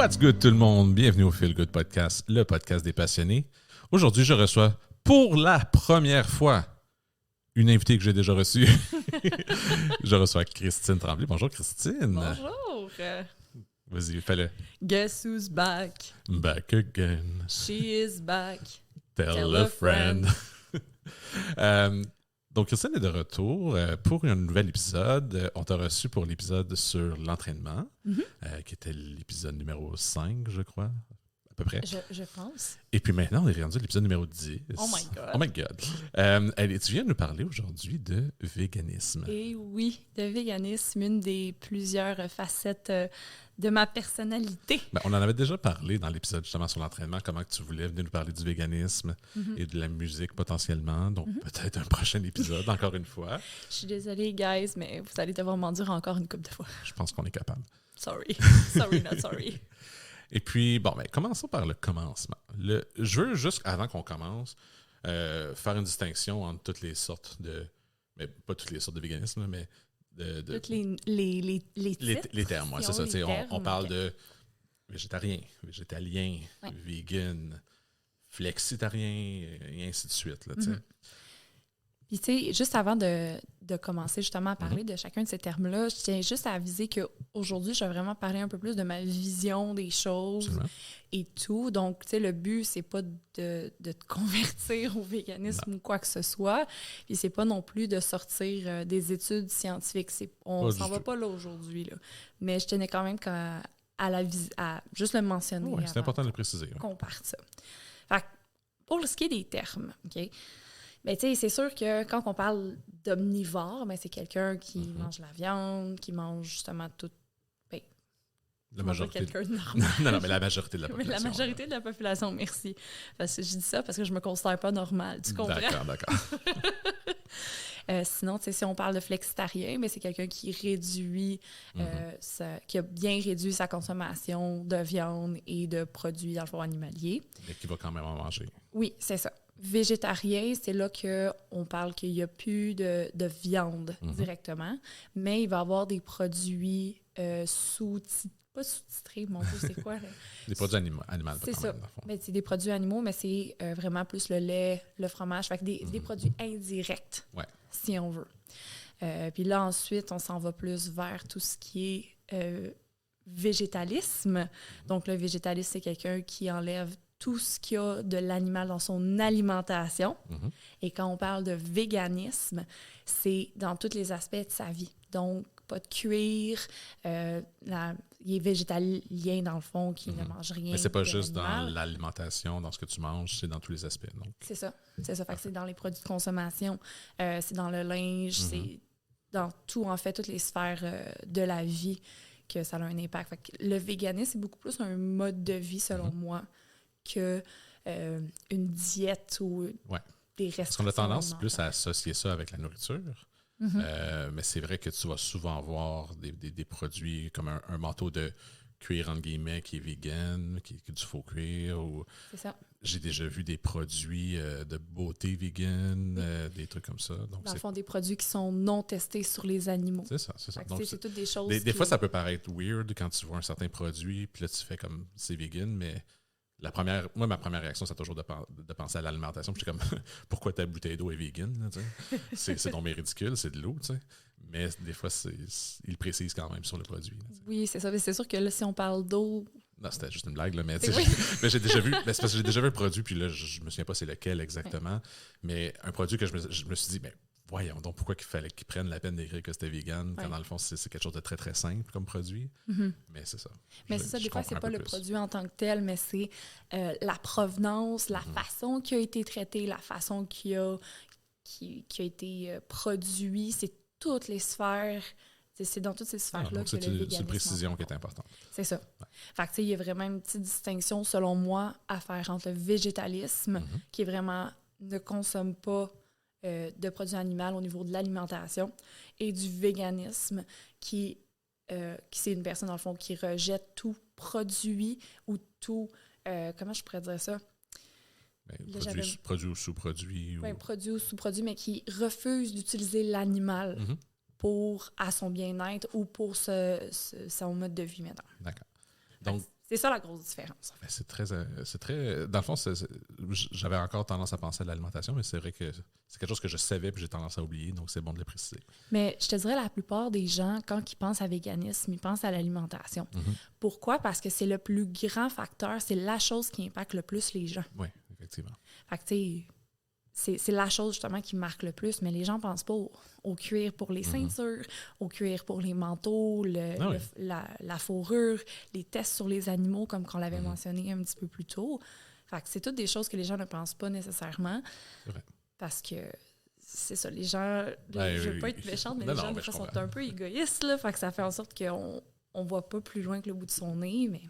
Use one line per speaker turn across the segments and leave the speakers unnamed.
What's good tout le monde? Bienvenue au Feel Good Podcast, le podcast des passionnés. Aujourd'hui, je reçois pour la première fois une invitée que j'ai déjà reçue. Je reçois Christine Tremblay. Bonjour Christine.
Bonjour.
Vas-y, fais-le.
Guess who's back?
Back again.
She is back.
Tell a friend. Donc, Christine est de retour pour un nouvel épisode. On t'a reçu pour l'épisode sur l'entraînement, qui était l'épisode numéro 5, je crois, à peu près.
Je pense.
Et puis maintenant, on est rendu à l'épisode numéro 10.
Oh my God.
Oh my God. Tu viens nous parler aujourd'hui de véganisme.
Et oui, de véganisme, une des plusieurs facettes de ma personnalité.
Ben, on en avait déjà parlé dans l'épisode justement sur l'entraînement, comment que tu voulais venir nous parler du véganisme et de la musique potentiellement. Donc peut-être un prochain épisode, encore une fois.
Je suis désolée, guys, mais vous allez devoir m'en dire encore une couple de fois.
Je pense qu'on est capable.
Sorry. Sorry, not sorry.
Et puis, bon, ben, commençons par le commencement. Je veux juste, avant qu'on commence, faire une distinction entre toutes les sortes de... Mais pas toutes les sortes de véganisme, là, mais
Toutes les titres.
Les termes, oui, c'est ça. On parle de végétarien, végétalien, vegan, flexitarien, et ainsi de suite. Là,
Puis, tu sais, juste avant de commencer justement à parler de chacun de ces termes-là, je tiens juste à aviser qu'aujourd'hui, je vais vraiment parler un peu plus de ma vision des choses. Absolument. Et tout. Donc, tu sais, le but, c'est pas de te convertir au véganisme ou quoi que ce soit. Puis, c'est pas non plus de sortir des études scientifiques. On s'en va pas là aujourd'hui. Là. Mais je tenais quand même à juste le mentionner.
Oui, c'est important de le préciser.
Qu'on parte ça. Fait que, pour ce qui est des termes, OK? Bien, tu sais, c'est sûr que quand on parle d'omnivore, ben, c'est quelqu'un qui mange la viande, qui mange justement tout. Ben,
la majorité.
Quelqu'un de normal.
non, mais la majorité de la population.
La majorité de la population, merci. Parce que je dis ça parce que je me considère pas normale. Tu comprends?
D'accord.
Sinon, tu sais, si on parle de flexitarien, ben, c'est quelqu'un qui réduit, qui a bien réduit sa consommation de viande et de produits dans le fond animalier.
Mais qui va quand même en manger.
Oui, c'est ça. Végétarien, c'est là qu'on parle qu'il n'y a plus de viande directement, mais il va y avoir des produits pas sous-titrés, mon Dieu, c'est quoi? Là?
Des produits animaux.
C'est ça. Ben, c'est des produits animaux, mais c'est vraiment plus le lait, le fromage, fait que des produits indirects, si on veut. Puis là, ensuite, on s'en va plus vers tout ce qui est végétalisme. Donc, le végétalisme, c'est quelqu'un qui enlève tout ce qu'il y a de l'animal dans son alimentation. Et quand on parle de véganisme, c'est dans tous les aspects de sa vie. Donc, pas de cuir, il est végétalien dans le fond, qui ne mange rien.
Mais c'est pas juste dans l'alimentation, dans ce que tu manges, c'est dans tous les aspects. Donc.
C'est ça. Fait que c'est dans les produits de consommation, c'est dans le linge, c'est dans tout, en fait, toutes les sphères de la vie que ça a un impact. Fait que le véganisme, c'est beaucoup plus un mode de vie, selon moi, que une diète ou des restrictions.
Parce qu'on a tendance plus à associer ça avec la nourriture. Mais c'est vrai que tu vas souvent voir des produits comme un manteau de cuir, entre guillemets, qui est vegan, qui est du faux cuir.
C'est ça.
J'ai déjà vu des produits de beauté vegan, des trucs comme ça. Donc,
dans le fond, des produits qui sont non testés sur les animaux.
C'est ça. Donc,
c'est toutes des choses
des fois, ça peut paraître weird quand tu vois un certain produit, puis là, tu fais comme c'est vegan, mais ma première réaction, c'est toujours de penser à l'alimentation. Puis je suis comme, pourquoi ta bouteille d'eau est vegan? Là, c'est donc ridicule, c'est de l'eau. T'sais. Mais des fois, il précise quand même sur le produit. Là,
oui, c'est ça. Mais c'est sûr que là, si on parle d'eau...
Non, c'était juste une blague, là, mais j'ai déjà vu. C'est parce que j'ai déjà vu un produit, puis là, je me souviens pas c'est lequel exactement. Mais un produit que je me suis dit, mais voyons donc, pourquoi il fallait qu'ils prennent la peine d'écrire que c'était vegan, quand dans le fond, c'est quelque chose de très, très simple comme produit. Mais c'est ça.
Mais c'est ça, des fois, c'est pas le produit en tant que tel, mais c'est la provenance, la façon qui a été traité, la façon qui a été produit. C'est toutes les sphères. C'est dans toutes ces sphères-là que le véganisme...
C'est une précision qui est importante.
C'est ça. Fait que, tu sais, il y a vraiment une petite distinction, selon moi, à faire entre le végétalisme, qui est vraiment ne consomme pas de produits animaux au niveau de l'alimentation, et du véganisme, qui c'est une personne, dans le fond, qui rejette tout produit ou tout... comment je pourrais dire ça?
Produit ou sous-produit.
Oui, produit ou sous-produit, mais qui refuse d'utiliser l'animal à son bien-être ou pour son mode de vie maintenant.
D'accord. Donc,
C'est ça la grosse différence.
Ben, c'est très... Dans le fond, j'avais encore tendance à penser à l'alimentation, mais c'est vrai que c'est quelque chose que je savais puis j'ai tendance à oublier, donc c'est bon de le préciser.
Mais je te dirais, la plupart des gens, quand ils pensent à véganisme, ils pensent à l'alimentation. Pourquoi? Parce que c'est le plus grand facteur, c'est la chose qui impacte le plus les gens.
Oui, effectivement.
Fait que, tu sais, c'est la chose justement qui marque le plus, mais les gens ne pensent pas au cuir pour les ceintures, au cuir pour les manteaux, la fourrure, les tests sur les animaux, comme on l'avait mentionné un petit peu plus tôt. Fait que c'est toutes des choses que les gens ne pensent pas nécessairement. C'est vrai. Parce que c'est ça, les gens... je ne veux pas être méchante, mais les gens, des fois, sont un peu égoïstes, là. Fait que ça fait en sorte qu'on ne voit pas plus loin que le bout de son nez, mais...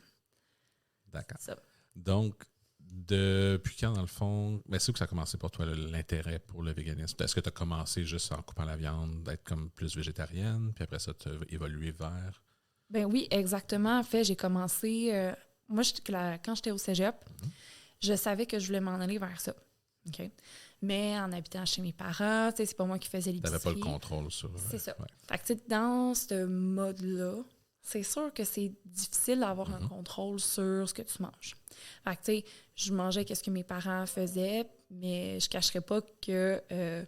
D'accord. Ça. Donc, depuis quand, dans le fond, c'est où que ça a commencé pour toi, l'intérêt pour le véganisme? Est-ce que tu as commencé juste en coupant la viande, d'être comme plus végétarienne, puis après ça, tu as évolué vers?
Ben oui, exactement. En fait, j'ai commencé... moi, quand j'étais au cégep, je savais que je voulais m'en aller vers ça. OK? Mais en habitant chez mes parents, tu sais, c'est pas moi qui faisais l'épicerie.
Tu n'avais pas le contrôle sur...
C'est ça. Ouais. Fait que, tu sais, dans ce mode-là, c'est sûr que c'est difficile d'avoir un contrôle sur ce que tu manges. Fait que, tu sais, je mangeais ce que mes parents faisaient, mais je cacherais pas que, tu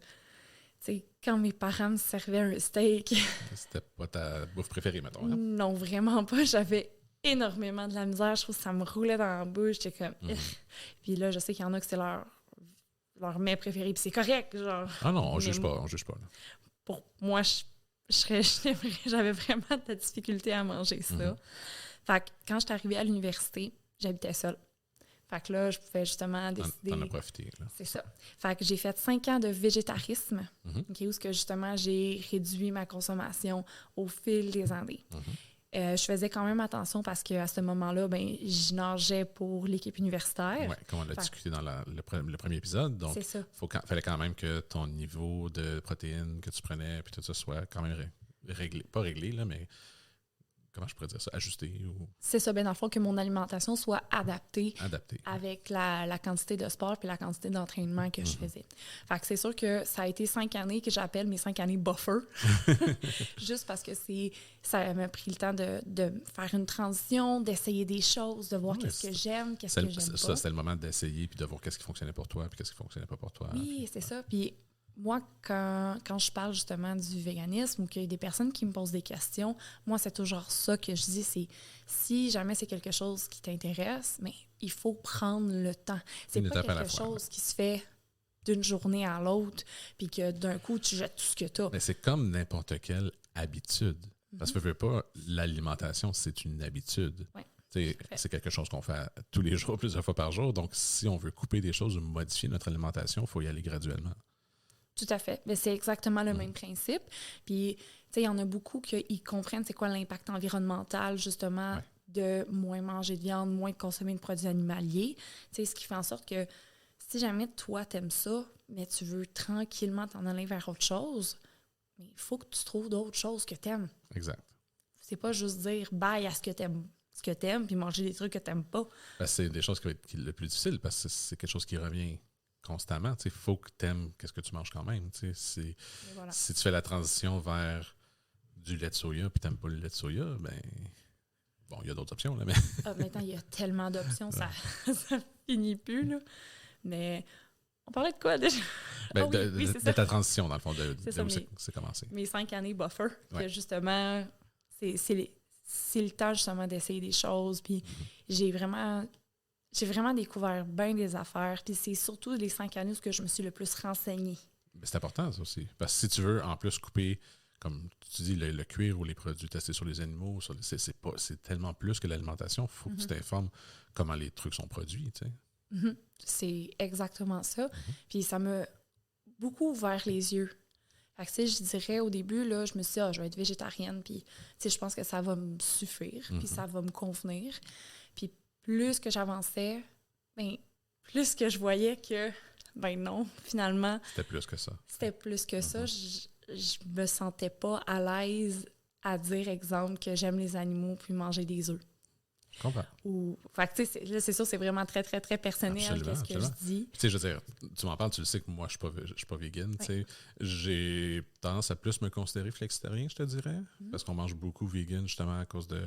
sais, quand mes parents me servaient un steak...
C'était pas ta bouffe préférée, mettons. Hein?
Non, vraiment pas. J'avais énormément de la misère. Je trouve que ça me roulait dans la bouche. J'étais comme... Puis là, je sais qu'il y en a que c'est leur mets préféré, puis c'est correct, genre...
Ah non, on juge pas. Là.
Pour moi, j'avais vraiment de la difficulté à manger ça. Fait que quand j'étais arrivée à l'université, j'habitais seule. Fait que là, je pouvais justement décider...
T'en as profité, là.
C'est ça. Fait que j'ai fait 5 ans de végétarisme, où ce que justement, j'ai réduit ma consommation au fil des années. Je faisais quand même attention parce qu'à ce moment-là, je nageais pour l'équipe universitaire.
Oui, comme on l'a discuté dans le premier épisode. Donc, il fallait quand même que ton niveau de protéines que tu prenais puis tout ça soit quand même réglé. Pas réglé, là, mais comment je pourrais dire ça? Ajusté? Ou...
C'est ça, dans le fond, que mon alimentation soit adaptée. Avec la quantité de sport puis la quantité d'entraînement que je faisais. Fait que c'est sûr que ça a été 5 années que j'appelle mes 5 années buffer. Juste parce que ça m'a pris le temps de faire une transition, d'essayer des choses, de voir qu'est-ce que j'aime, qu'est-ce que j'aime pas.
Ça, c'était le moment d'essayer puis de voir qu'est-ce qui fonctionnait pour toi puis qu'est-ce qui fonctionnait pas pour toi.
Oui, c'est ça. Puis moi, quand je parle justement du véganisme ou qu'il y a des personnes qui me posent des questions, moi, c'est toujours ça que je dis, c'est si jamais c'est quelque chose qui t'intéresse, mais il faut prendre le temps. C'est pas quelque chose qui se fait d'une journée à l'autre, puis que d'un coup, tu jettes tout ce que tu as.
Mais c'est comme n'importe quelle habitude. Parce que, veux pas, l'alimentation, c'est une habitude.
Ouais.
C'est quelque chose qu'on fait tous les jours, plusieurs fois par jour. Donc, si on veut couper des choses ou modifier notre alimentation, il faut y aller graduellement.
Tout à fait. Mais c'est exactement le même principe. Puis, tu sais, il y en a beaucoup qui comprennent c'est quoi l'impact environnemental, justement, de moins manger de viande, moins consommer de produits animaliers. Tu sais, ce qui fait en sorte que si jamais toi, t'aimes ça, mais tu veux tranquillement t'en aller vers autre chose, mais il faut que tu trouves d'autres choses que t'aimes.
Exact.
C'est pas juste dire bye à ce que t'aimes puis manger des trucs que t'aimes pas.
C'est des choses qui vont être le plus difficile parce que c'est quelque chose qui revient constamment. Il faut que tu aimes ce que tu manges quand même. Si tu fais la transition vers du lait de soya puis tu n'aimes pas le lait de soya, bon, il y a d'autres options. Là, mais...
maintenant, il y a tellement d'options, ça finit plus. Là. Mais on parlait de quoi déjà?
De ta transition, dans le fond, de où c'est commencé.
Mes 5 années buffer, que justement, c'est le temps justement d'essayer des choses. Puis j'ai vraiment découvert bien des affaires. Puis c'est surtout les 5 années où je me suis le plus renseignée.
C'est important, ça aussi. Parce que si tu veux, en plus, couper, comme tu dis, le cuir ou les produits testés sur les animaux, c'est tellement plus que l'alimentation. Il faut que tu t'informes comment les trucs sont produits, tu sais.
C'est exactement ça. Puis ça m'a beaucoup ouvert les yeux. Fait que, je dirais, au début, là, je me suis dit, je vais être végétarienne. Puis, je pense que ça va me suffire. Puis ça va me convenir. Puis plus que j'avançais, plus que je voyais que, non, finalement...
C'était plus que ça.
C'était plus que ça. Je me sentais pas à l'aise à dire, exemple, que j'aime les animaux puis manger des œufs.
Je comprends.
Fait que, là, c'est sûr, c'est vraiment très, très, très personnel qu'est-ce que je dis.
Je veux dire, tu m'en parles, tu le sais que moi, je suis pas vegan. J'ai tendance à plus me considérer flexitarien, je te dirais, parce qu'on mange beaucoup vegan, justement, à cause de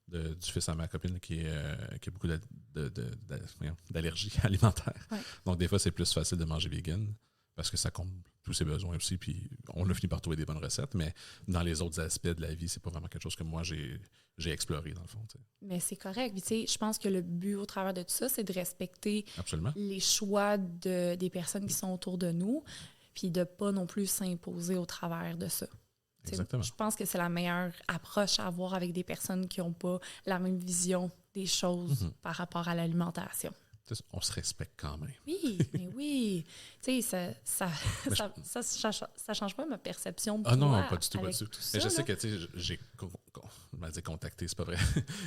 du fils à ma copine qui a beaucoup d'allergies alimentaires. Ouais. Donc, des fois, c'est plus facile de manger vegan parce que ça comble tous ses besoins aussi. Puis, on a fini par trouver des bonnes recettes. Mais dans les autres aspects de la vie, c'est pas vraiment quelque chose que moi, j'ai exploré, dans le fond. T'sais.
Mais c'est correct. Puis, je pense que le but au travers de tout ça, c'est de respecter les choix des personnes qui sont autour de nous, puis de ne pas non plus s'imposer au travers de ça.
Exactement.
Je pense que c'est la meilleure approche à avoir avec des personnes qui n'ont pas la même vision des choses par rapport à l'alimentation.
On se respecte quand même.
Oui, mais oui. Tu sais, ça change pas ma perception de toi.
Ah non, pas du tout, pas du tout.
Ça,
mais je sais que, tu sais, j'ai contacté, c'est pas vrai.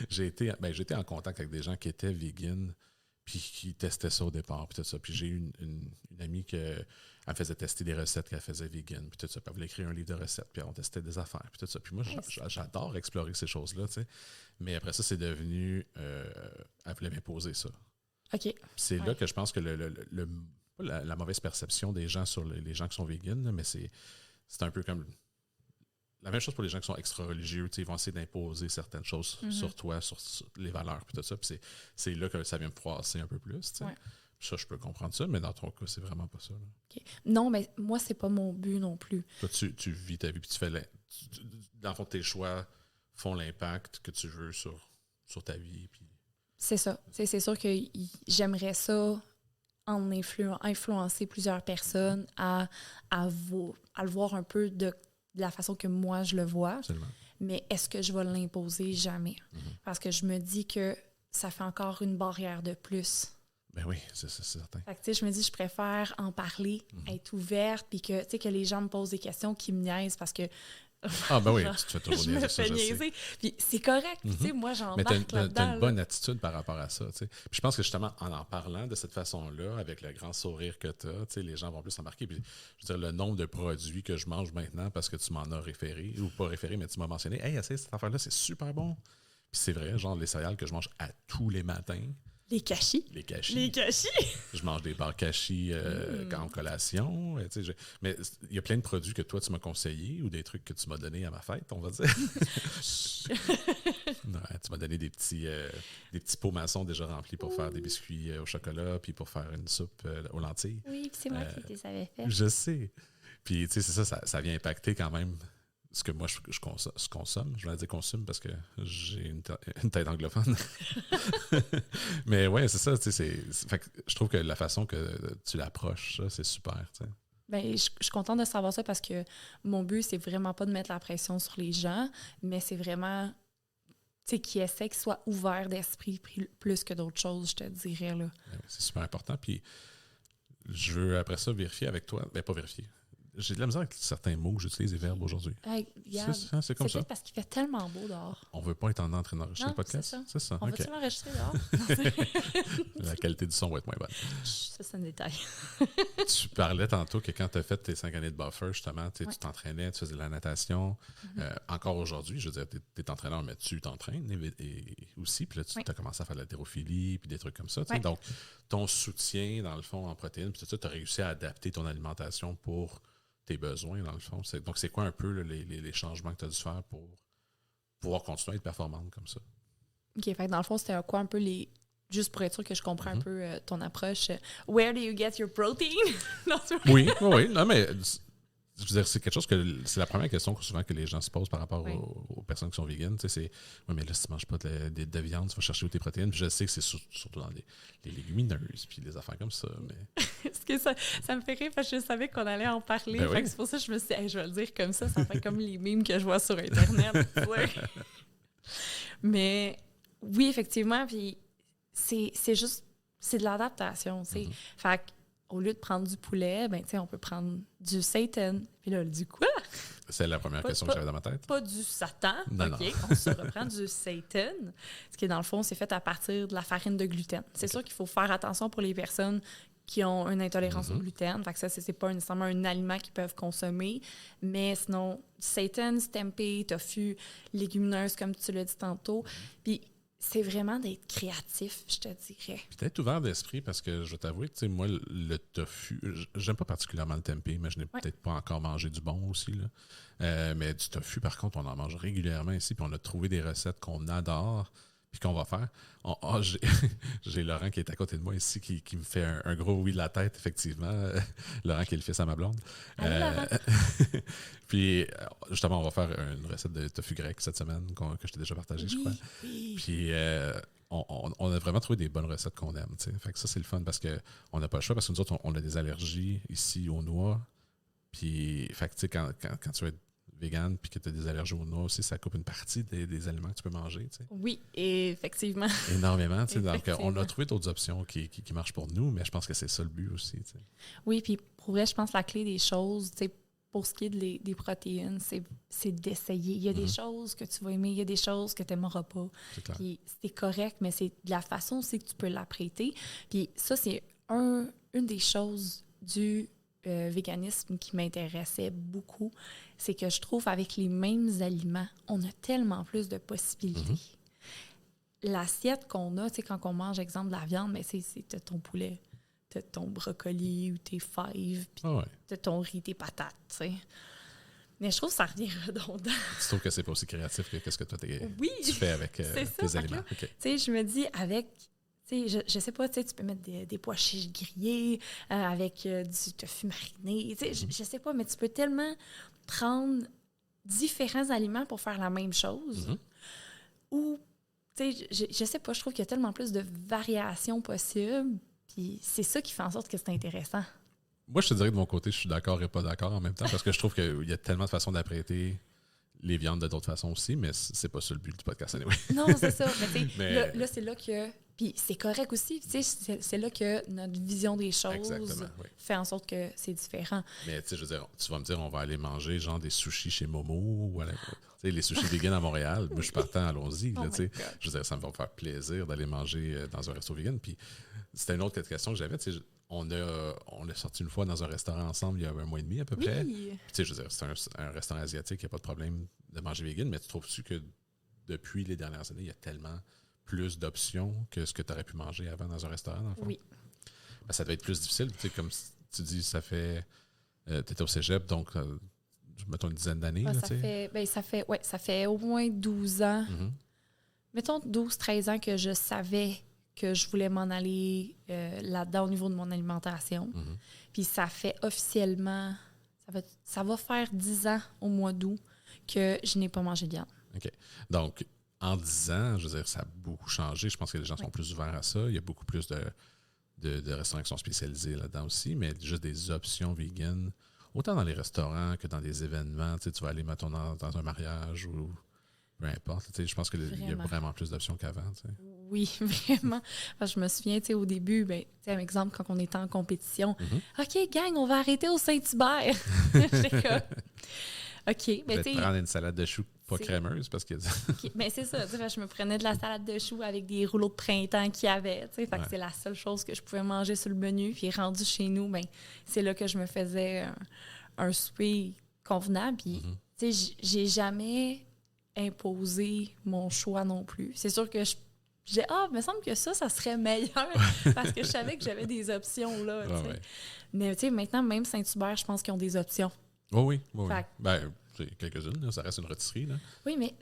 j'ai été en contact avec des gens qui étaient vegan puis qui testaient ça au départ, puis tout ça. Puis j'ai eu une amie elle me faisait tester des recettes qu'elle faisait vegan, puis tout ça. Puis elle voulait écrire un livre de recettes, puis on testait des affaires, puis tout ça. Puis moi, j'adore explorer ces choses-là, tu sais. Mais après ça, c'est devenu... elle voulait m'imposer ça.
OK.
C'est là que je pense que la mauvaise perception des gens sur les gens qui sont véganes, là, mais c'est un peu comme... La même chose pour les gens qui sont extra-religieux, ils vont essayer d'imposer certaines choses sur toi, sur les valeurs, puis tout ça. Puis c'est là que ça vient me froisser un peu plus, tu sais. Ouais. Ça, je peux comprendre ça, mais dans ton cas, c'est vraiment pas ça.
Okay. Non, mais moi, c'est pas mon but non plus.
Toi, tu vis ta vie, puis tu fais... dans le fond, tes choix font l'impact que tu veux sur ta vie. Puis...
C'est ça. C'est sûr que j'aimerais ça en influencer plusieurs personnes à le voir un peu de la façon que moi, je le vois.
Absolument.
Mais est-ce que je vais l'imposer? Jamais. Parce que je me dis que ça fait encore une barrière de plus.
Ben oui, c'est certain.
Fait que, je me dis, je préfère en parler, être ouverte, puis que les gens me posent des questions qui me niaisent parce que...
Ah ben oui, tu te fais toujours niaiser ça, je sais.
Puis c'est correct, moi j'embarque
là-dedans. Mais t'as une bonne attitude par rapport à ça, tu sais. Puis je pense que justement, en parlant de cette façon-là, avec le grand sourire que tu as, les gens vont plus embarquer. Puis je veux dire, le nombre de produits que je mange maintenant parce que tu m'en as référé, ou pas référé, mais tu m'as mentionné, « Hey, essaye cette affaire-là, c'est super bon! » Puis c'est vrai, genre les céréales que je mange à tous les matins.
Les cachis.
Je mange des barres cachis en collation. Mais il y a plein de produits que toi, tu m'as conseillés ou des trucs que tu m'as donnés à ma fête, on va dire. Ouais, tu m'as donné des petits pots maçons déjà remplis pour faire des biscuits au chocolat puis pour faire une soupe aux lentilles.
Oui, c'est moi qui les avais fait.
Je sais. Puis, tu sais, c'est ça vient impacter quand même ce que moi, je consomme. Je vais dire consomme parce que j'ai une tête anglophone. Mais ouais, c'est ça. Fait que je trouve que la façon que tu l'approches, ça, c'est super. T'sais.
Bien, je suis contente de savoir ça parce que mon but, c'est vraiment pas de mettre la pression sur les gens, mais c'est vraiment qu'ils essaient qu'ils soient ouverts d'esprit plus que d'autres choses, je te dirais. Là.
C'est super important. Puis je veux après ça vérifier avec toi. Ben, pas vérifier. J'ai de la misère avec certains mots que j'utilise, les verbes aujourd'hui.
Hey,
c'est comme ça.
C'est parce qu'il fait tellement beau dehors.
On veut pas être en train d'enregistrer le podcast. C'est ça.
On va-tu l'enregistrer dehors?
La qualité du son va être moins bonne.
Ça, c'est un détail.
Tu parlais tantôt que quand tu as fait tes 5 années de buffer, justement, tu t'entraînais, tu faisais de la natation. Encore aujourd'hui, je veux dire, tu es entraîneur, mais tu t'entraînes et aussi. Puis là, tu as commencé à faire de l'haltérophilie puis des trucs comme ça. Donc, ton soutien, dans le fond, en protéines, puis tout ça, tu as réussi à adapter ton alimentation pour tes besoins, dans le fond. Donc, c'est quoi un peu les changements que tu as dû faire pour pouvoir continuer à être performante comme ça?
OK, fait que dans le fond, c'était quoi un peu juste pour être sûr que je comprends un peu ton approche. Where do you get your protein?
Oui. Non, mais je veux dire, c'est quelque chose c'est la première question souvent que les gens se posent par rapport aux personnes qui sont véganes. Tu sais, c'est oui, mais là, si tu ne manges pas de viande, tu vas chercher où tes protéines. Puis je sais que c'est surtout dans les légumineuses puis les affaires comme ça. Mais...
Est-ce que ça me fait rire parce que je savais qu'on allait en parler. Fait que c'est pour ça que je me suis dit, je vais le dire comme ça fait comme les mimes que je vois sur Internet. Mais oui, effectivement, puis c'est juste, c'est de l'adaptation, tu sais. Fait qu'au lieu de prendre du poulet, ben, tu sais, on peut prendre du seitan. Puis là, du quoi?
C'est la première question que j'avais dans ma tête.
Pas du satan,
non.
On se reprend du seitan, ce qui, dans le fond, c'est fait à partir de la farine de gluten. C'est sûr qu'il faut faire attention pour les personnes qui ont une intolérance au gluten. Fait que ça, c'est pas nécessairement un aliment qu'ils peuvent consommer. Mais sinon, seitan, tempeh, tofu, légumineuses, comme tu l'as dit tantôt. Puis c'est vraiment d'être créatif, je te dirais.
Puis d'être ouvert d'esprit, parce que je vais t'avouer, tu sais, moi, le tofu, j'aime pas particulièrement le tempeh, mais je n'ai peut-être pas encore mangé du bon aussi, là. Mais du tofu, par contre, on en mange régulièrement ici, puis on a trouvé des recettes qu'on adore, puis qu'on va faire. J'ai Laurent qui est à côté de moi ici, qui me fait un gros oui de la tête, effectivement. Laurent qui est le fils à ma blonde. Puis, justement, on va faire une recette de tofu grec cette semaine, que je t'ai déjà partagée, je crois.
Oui.
Puis, on a vraiment trouvé des bonnes recettes qu'on aime. T'sais. Fait que ça, c'est le fun parce qu'on n'a pas le choix, parce que nous autres, on a des allergies ici aux noix. Puis, fait que, quand tu vas être vegan puis que tu as des allergies aux noix aussi, ça coupe une partie des aliments que tu peux manger. T'sais.
Oui, effectivement.
Énormément. Donc, on a trouvé d'autres options qui marchent pour nous, mais je pense que c'est ça le but aussi. T'sais.
Oui, puis pour vrai, je pense que la clé des choses, pour ce qui est des protéines, c'est d'essayer. Il y a des choses que tu vas aimer, il y a des choses que tu n'aimeras pas. Puis c'est correct, mais c'est de la façon aussi que tu peux l'apprêter. Puis ça, c'est une des choses du véganisme qui m'intéressait beaucoup. C'est que je trouve avec les mêmes aliments, on a tellement plus de possibilités. L'assiette qu'on a, quand on mange, exemple, de la viande, mais c'est ton poulet. T'as ton brocoli ou tes fèves, puis t'as ton riz, tes patates, tu sais. Mais je trouve que ça revient redondant.
Tu trouves que c'est pas aussi créatif que ce que toi tu fais avec tes aliments?
Tu sais, je me dis, avec, tu sais, je sais pas, tu sais, tu peux mettre des pois chiches grillés avec du tofu mariné, tu sais, je sais pas, mais tu peux tellement prendre différents aliments pour faire la même chose. Ou, tu sais, je sais pas, je trouve qu'il y a tellement plus de variations possibles. Puis c'est ça qui fait en sorte que c'est intéressant.
Moi, je te dirais que de mon côté, je suis d'accord et pas d'accord en même temps, parce que je trouve qu'il y a tellement de façons d'apprêter les viandes de d'autres façons aussi, mais c'est pas ça le but du podcast anyway.
Non, c'est ça. Mais là, c'est là que... Puis c'est correct aussi. C'est là que notre vision des choses fait en sorte que c'est différent.
Mais tu sais, je veux dire, tu vas me dire, on va aller manger genre des sushis chez Momo ou les sushis vegan à Montréal. Moi, je suis partant, allons-y. Je veux dire, ça me va me faire plaisir d'aller manger dans un resto vegan. Puis c'était une autre question que j'avais. On a sorti une fois dans un restaurant ensemble il y a 1 mois et demi à peu près. Puis, je veux dire, c'est un restaurant asiatique, il n'y a pas de problème de manger vegan, mais tu trouves-tu que depuis les dernières années, il y a tellement plus d'options que ce que tu aurais pu manger avant dans un restaurant, dans le fond?
Oui.
Ben, ça devait être plus difficile. Comme tu dis, ça fait... tu étais au cégep, donc mettons une dizaine d'années.
Ça fait au moins 12 ans. Mettons 12-13 ans que je savais que je voulais m'en aller là-dedans au niveau de mon alimentation. Puis ça fait officiellement... Ça va faire 10 ans au mois d'août que je n'ai pas mangé de viande. OK.
Donc, en 10 ans, je veux dire, ça a beaucoup changé. Je pense que les gens sont plus ouverts à ça. Il y a beaucoup plus de restaurants qui sont spécialisés là-dedans aussi, mais juste des options vegan, autant dans les restaurants que dans des événements. Tu vas aller, mettons, dans un mariage ou peu importe. Je pense qu'il y a vraiment plus d'options qu'avant.
Oui, vraiment. Parce que je me souviens, au début, un exemple, quand on était en compétition, OK, gang, on va arrêter au Saint-Hubert. J'étais comme... OK.
Mais tu prendre une salade de choux pas crémeuse parce que...
Mais c'est ça. Je me prenais de la salade de choux avec des rouleaux de printemps qu'il y avait. Fait que c'est la seule chose que je pouvais manger sur le menu. Puis rendu chez nous, c'est là que je me faisais un souper convenable. Puis, j'ai jamais imposé mon choix non plus. C'est sûr que il me semble que ça serait meilleur parce que je savais que j'avais des options là. Mais maintenant, même Saint-Hubert, je pense qu'ils ont des options.
Oui. Ben, c'est quelques-unes, là, ça reste une rôtisserie. Là.
Oui, mais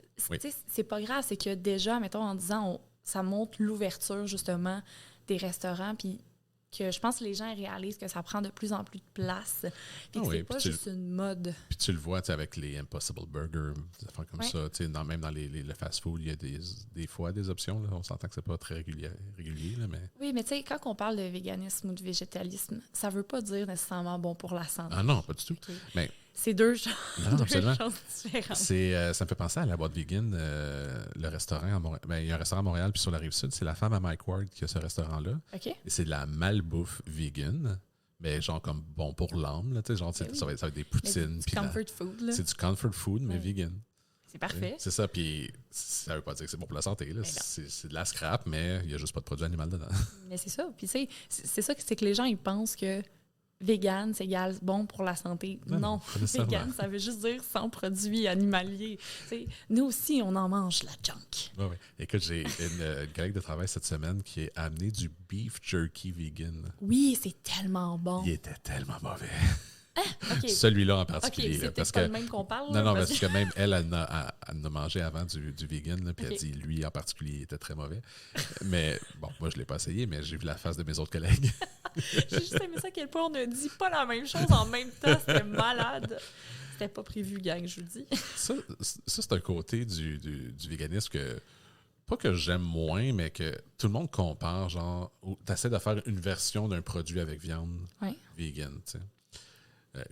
c'est pas grave. C'est que déjà, mettons, en disant, ça montre l'ouverture, justement, des restaurants, puis que je pense que les gens réalisent que ça prend de plus en plus de place. Puis que c'est pas juste une mode. Puis
tu le vois avec les Impossible Burgers, des affaires comme ça. Même dans le fast-food, il y a des fois des options. Là. On s'entend que c'est pas très régulier là, mais...
Oui, mais tu sais, quand on parle de véganisme ou de végétalisme, ça veut pas dire nécessairement bon pour la santé.
Ah non, pas du tout. Mais...
C'est deux choses différentes.
Ça me fait penser à la boîte vegan, le restaurant à Montréal. Il y a un restaurant à Montréal puis sur la Rive-Sud. C'est la femme à Mike Ward qui a ce restaurant-là.
OK.
Et c'est de la malbouffe vegan, mais genre comme bon pour l'âme. Là, genre, ça va être des poutines.
C'est du comfort food. Là.
C'est du comfort food, mais vegan.
C'est parfait.
C'est ça, puis ça veut pas dire que c'est bon pour la santé. Là. C'est de la scrap, mais il n'y a juste pas de produit animal dedans.
Mais c'est ça. Puis c'est ça, c'est que les gens ils pensent que vegan, c'est égal bon pour la santé. Non, vegan, ça veut juste dire sans produits animaliers. T'sais, nous aussi, on en mange, la junk.
Oui, oui. Écoute, j'ai une collègue de travail cette semaine qui a amené du beef jerky vegan.
Oui, c'est tellement bon.
Il était tellement mauvais.
Ah, okay.
Celui-là en particulier.
Okay, c'est
parce
pas
que,
le même qu'on parle.
Non, non, parce que même elle en a mangé avant du vegan, là, puis elle dit, lui en particulier, il était très mauvais. Mais bon, moi, je ne l'ai pas essayé, mais j'ai vu la face de mes autres collègues.
J'ai juste aimé ça à quel point on ne dit pas la même chose en même temps. C'était malade. C'était pas prévu, gang, je vous dis.
Ça c'est un côté du véganisme que, pas que j'aime moins, mais que tout le monde compare, genre, t'essaies de faire une version d'un produit avec viande vegan, tu sais.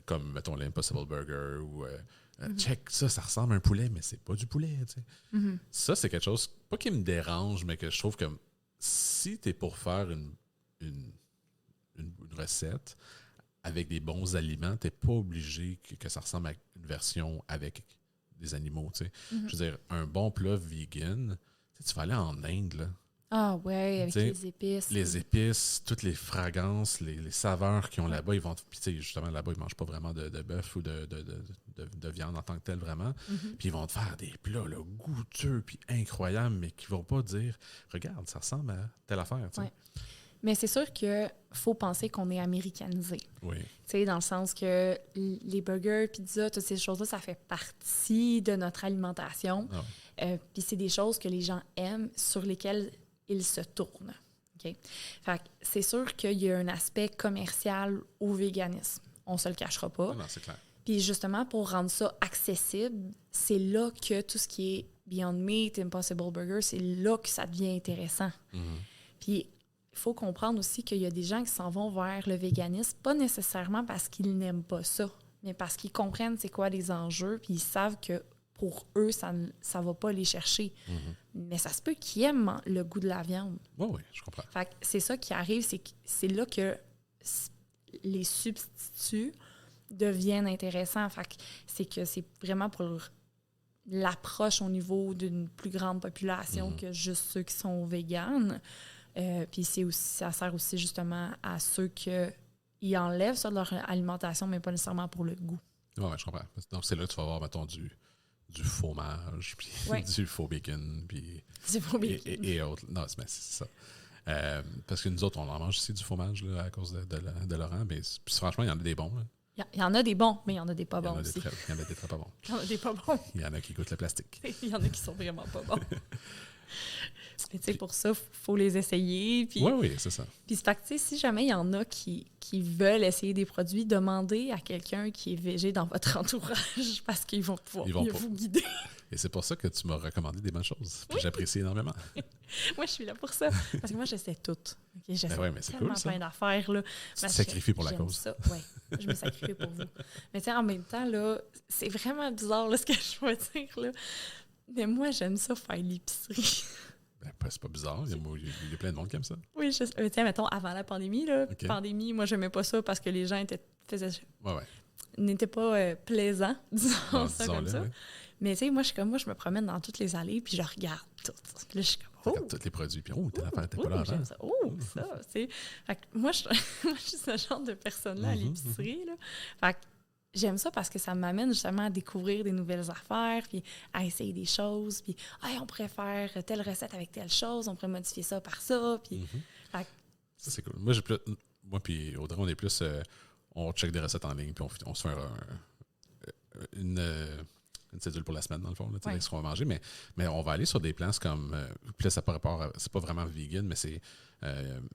Comme, mettons, l'Impossible Burger ou check, ça ressemble à un poulet, mais c'est pas du poulet, tu sais. Mm-hmm. Ça, c'est quelque chose, pas qui me dérange, mais que je trouve que si t'es pour faire une recette avec des bons aliments, t'es pas obligé que ça ressemble à une version avec des animaux, tu sais. Mm-hmm. Je veux dire, un bon plat vegan, tu vas aller en Inde, là.
Ah ouais, avec les épices.
Les épices, toutes les fragrances, les saveurs qu'ils ont là-bas, ils vont. Puis justement, là-bas, ils ne mangent pas vraiment de bœuf ou de viande en tant que telle, vraiment. Mm-hmm. Puis ils vont te faire des plats là, goûteux puis incroyables, mais qui ne vont pas dire regarde, ça ressemble à telle affaire.
Ouais. Mais c'est sûr qu'il faut penser qu'on est américanisé.
Oui.
Tu sais, dans le sens que les burgers, pizzas, toutes ces choses-là, ça fait partie de notre alimentation. Oh. Puis c'est des choses que les gens aiment, sur lesquelles ils se tournent. Okay? Fait que c'est sûr qu'il y a un aspect commercial au véganisme. On ne se le cachera pas.
Non, c'est clair.
Puis justement, pour rendre ça accessible, c'est là que tout ce qui est Beyond Meat, Impossible Burger, c'est là que ça devient intéressant. Mm-hmm. Puis il faut comprendre aussi qu'il y a des gens qui s'en vont vers le véganisme, pas nécessairement parce qu'ils n'aiment pas ça, mais parce qu'ils comprennent c'est quoi les enjeux, puis ils savent que pour eux, ça ne va pas les chercher. Mm-hmm. Mais ça se peut qu'ils aiment le goût de la viande.
Oui, je comprends.
Fait que c'est ça qui arrive, c'est là que les substituts deviennent intéressants. Fait que c'est vraiment pour l'approche au niveau d'une plus grande population que juste ceux qui sont véganes. Puis ça sert aussi justement à ceux qui enlèvent ça de leur alimentation, mais pas nécessairement pour le goût.
Oui, je comprends. Donc, c'est là que tu vas avoir, mettons, du fromage, puis du faux bacon, puis et autres. Non, c'est ça. Parce que nous autres, on en mange aussi du fromage là, à cause de Laurent, mais puis, franchement, il y en a des bons.
Il y en a des bons, mais il y en a des pas bons aussi.
Il y en a des très pas bons.
Il y en a des pas bons.
Il y en a qui goûtent le plastique.
Il y en a qui sont vraiment pas bons. Mais tu sais, pour ça, il faut les essayer.
Oui, c'est ça.
Puis c'est fait que, si jamais il y en a qui veulent essayer des produits, demandez à quelqu'un qui est végé dans votre entourage parce qu'ils vont pouvoir vous guider.
Et c'est pour ça que tu m'as recommandé des bonnes choses. Puis j'apprécie énormément.
Moi, je suis là pour ça. Parce que moi, j'essaie tout. Okay? J'essaie
mais c'est cool, ça.
Plein d'affaires. Là.
Tu te sacrifies pour la cause.
Oui, je me sacrifie pour vous. Mais tu sais, en même temps, là, c'est vraiment bizarre là, ce que je veux dire. Là. Mais moi, j'aime ça faire l'épicerie.
C'est pas bizarre. Il y a plein de monde qui aime ça.
Oui, tiens, mettons, avant la pandémie, pandémie, moi, j'aimais pas ça parce que les gens n'étaient pas plaisants, disons ça comme ça. Ouais. Mais tu sais, moi, je me promène dans toutes les allées puis je regarde tout. Là, je suis comme,
regarde tous les produits. Puis, t'es pas l'argent.
Ça, tu sais. Fait que moi, je suis ce genre de personne-là à l'épicerie. Là. Fait que j'aime ça parce que ça m'amène justement à découvrir des nouvelles affaires, puis à essayer des choses, puis on pourrait faire telle recette avec telle chose, on pourrait modifier ça par ça, puis...
Ça, c'est cool. Moi puis Audrey, on est plus... on check des recettes en ligne, puis on se fait une cédule pour la semaine, dans le fond, là, ce qu'on va manger, mais on va aller sur des plans comme... puis là, ça par rapport c'est pas vraiment vegan, mais c'est...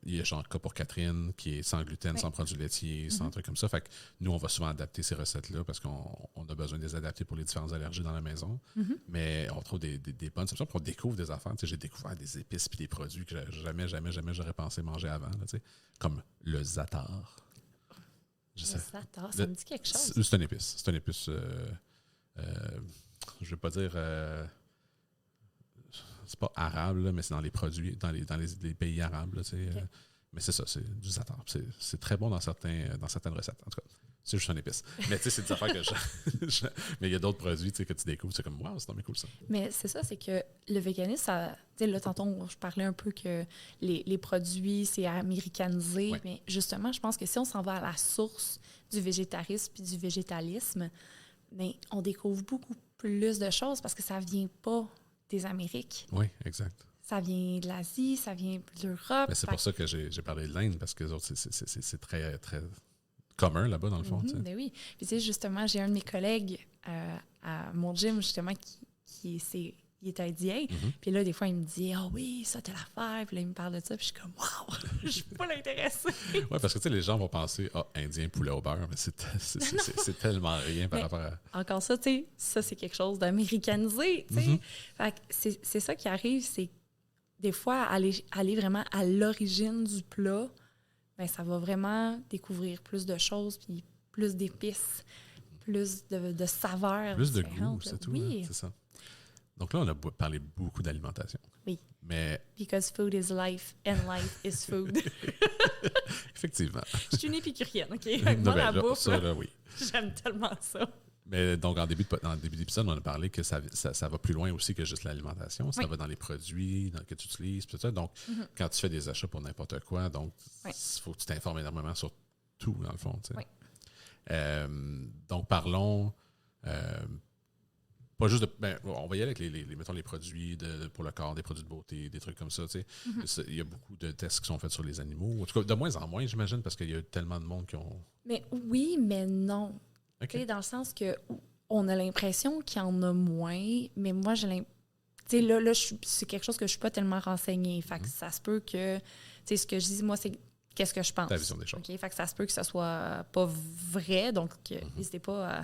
il y a genre cas pour Catherine qui est sans gluten, sans produits laitiers, sans trucs comme ça. Fait que nous, on va souvent adapter ces recettes-là parce qu'on a besoin de les adapter pour les différentes allergies dans la maison. Mais on trouve des bonnes options, puis on découvre des affaires. J'ai découvert des épices puis des produits que jamais j'aurais pensé manger avant, là, comme le za'atar.
Za'atar, ça me dit quelque chose.
C'est une épice. C'est une épice... je vais pas dire... c'est pas arabe, là, mais c'est dans les produits, dans les pays arabes. Là, mais c'est ça, c'est du za'atar. C'est très bon dans certaines recettes. En tout cas, C'est juste une épice. Mais tu sais, c'est des affaires que mais il y a d'autres produits que tu découvres, c'est comme, wow, c'est vraiment cool ça.
Mais c'est ça, c'est que le véganisme, ça, tu sais, là, tantôt, je parlais un peu que les produits, c'est américanisé.
Ouais.
Mais justement, je pense que si on s'en va à la source du végétarisme puis du végétalisme, bien, on découvre beaucoup plus de choses parce que ça vient pas des Amériques.
Oui, exact.
Ça vient de l'Asie, ça vient de l'Europe.
Mais c'est pour ça que j'ai parlé de l'Inde, parce que les autres, c'est très, très commun là-bas, dans le fond.
Ben oui. Puis, tu sais, justement, j'ai un de mes collègues à mon gym, justement, il est indien. Puis là, des fois, il me dit « Ah oui, ça, t'as l'affaire. » Puis là, il me parle de ça. Puis je suis comme « Wow, je suis pas intéressée. »
Oui, parce que, tu sais, les gens vont penser « Ah, indien, poulet au beurre. » Mais c'est tellement rien par rapport à...
Encore ça, tu sais, ça, c'est quelque chose d'américanisé, tu sais. Fait que c'est ça qui arrive, c'est des fois, aller vraiment à l'origine du plat, bien, ça va vraiment découvrir plus de choses, puis plus d'épices, plus de saveurs.
Plus de goût, c'est tout.
Oui.
Hein, c'est ça. Donc là, on a parlé beaucoup d'alimentation.
Oui.
Mais...
Because food is life and life is food.
Effectivement.
Je suis une épicurienne, OK? Moi, la bouffe,
ça, là, oui.
J'aime tellement ça.
Mais donc, dans le début d'épisode, on a parlé que ça va plus loin aussi que juste l'alimentation. Ça va dans les produits que tu utilises, tout ça. Donc, quand tu fais des achats pour n'importe quoi, donc il faut que tu t'informes énormément sur tout, dans le fond. Tu sais. Donc, parlons pas juste de... on va y aller avec mettons, les produits pour le corps, des produits de beauté, des trucs comme ça. Tu sais. Il y a beaucoup de tests qui sont faits sur les animaux. En tout cas, de moins en moins, j'imagine, parce qu'il y a tellement de monde qui ont...
Mais oui, mais non. Okay. Dans le sens que on a l'impression qu'il y en a moins, mais moi, j'ai l'impression... Tu sais, là c'est quelque chose que je ne suis pas tellement renseignée. Fait que ça se peut que... Tu sais, ce que je dis, moi, c'est qu'est-ce que je pense.
Ta vision des choses.
Okay? Fait que ça se peut que ce soit pas vrai, donc n'hésitez pas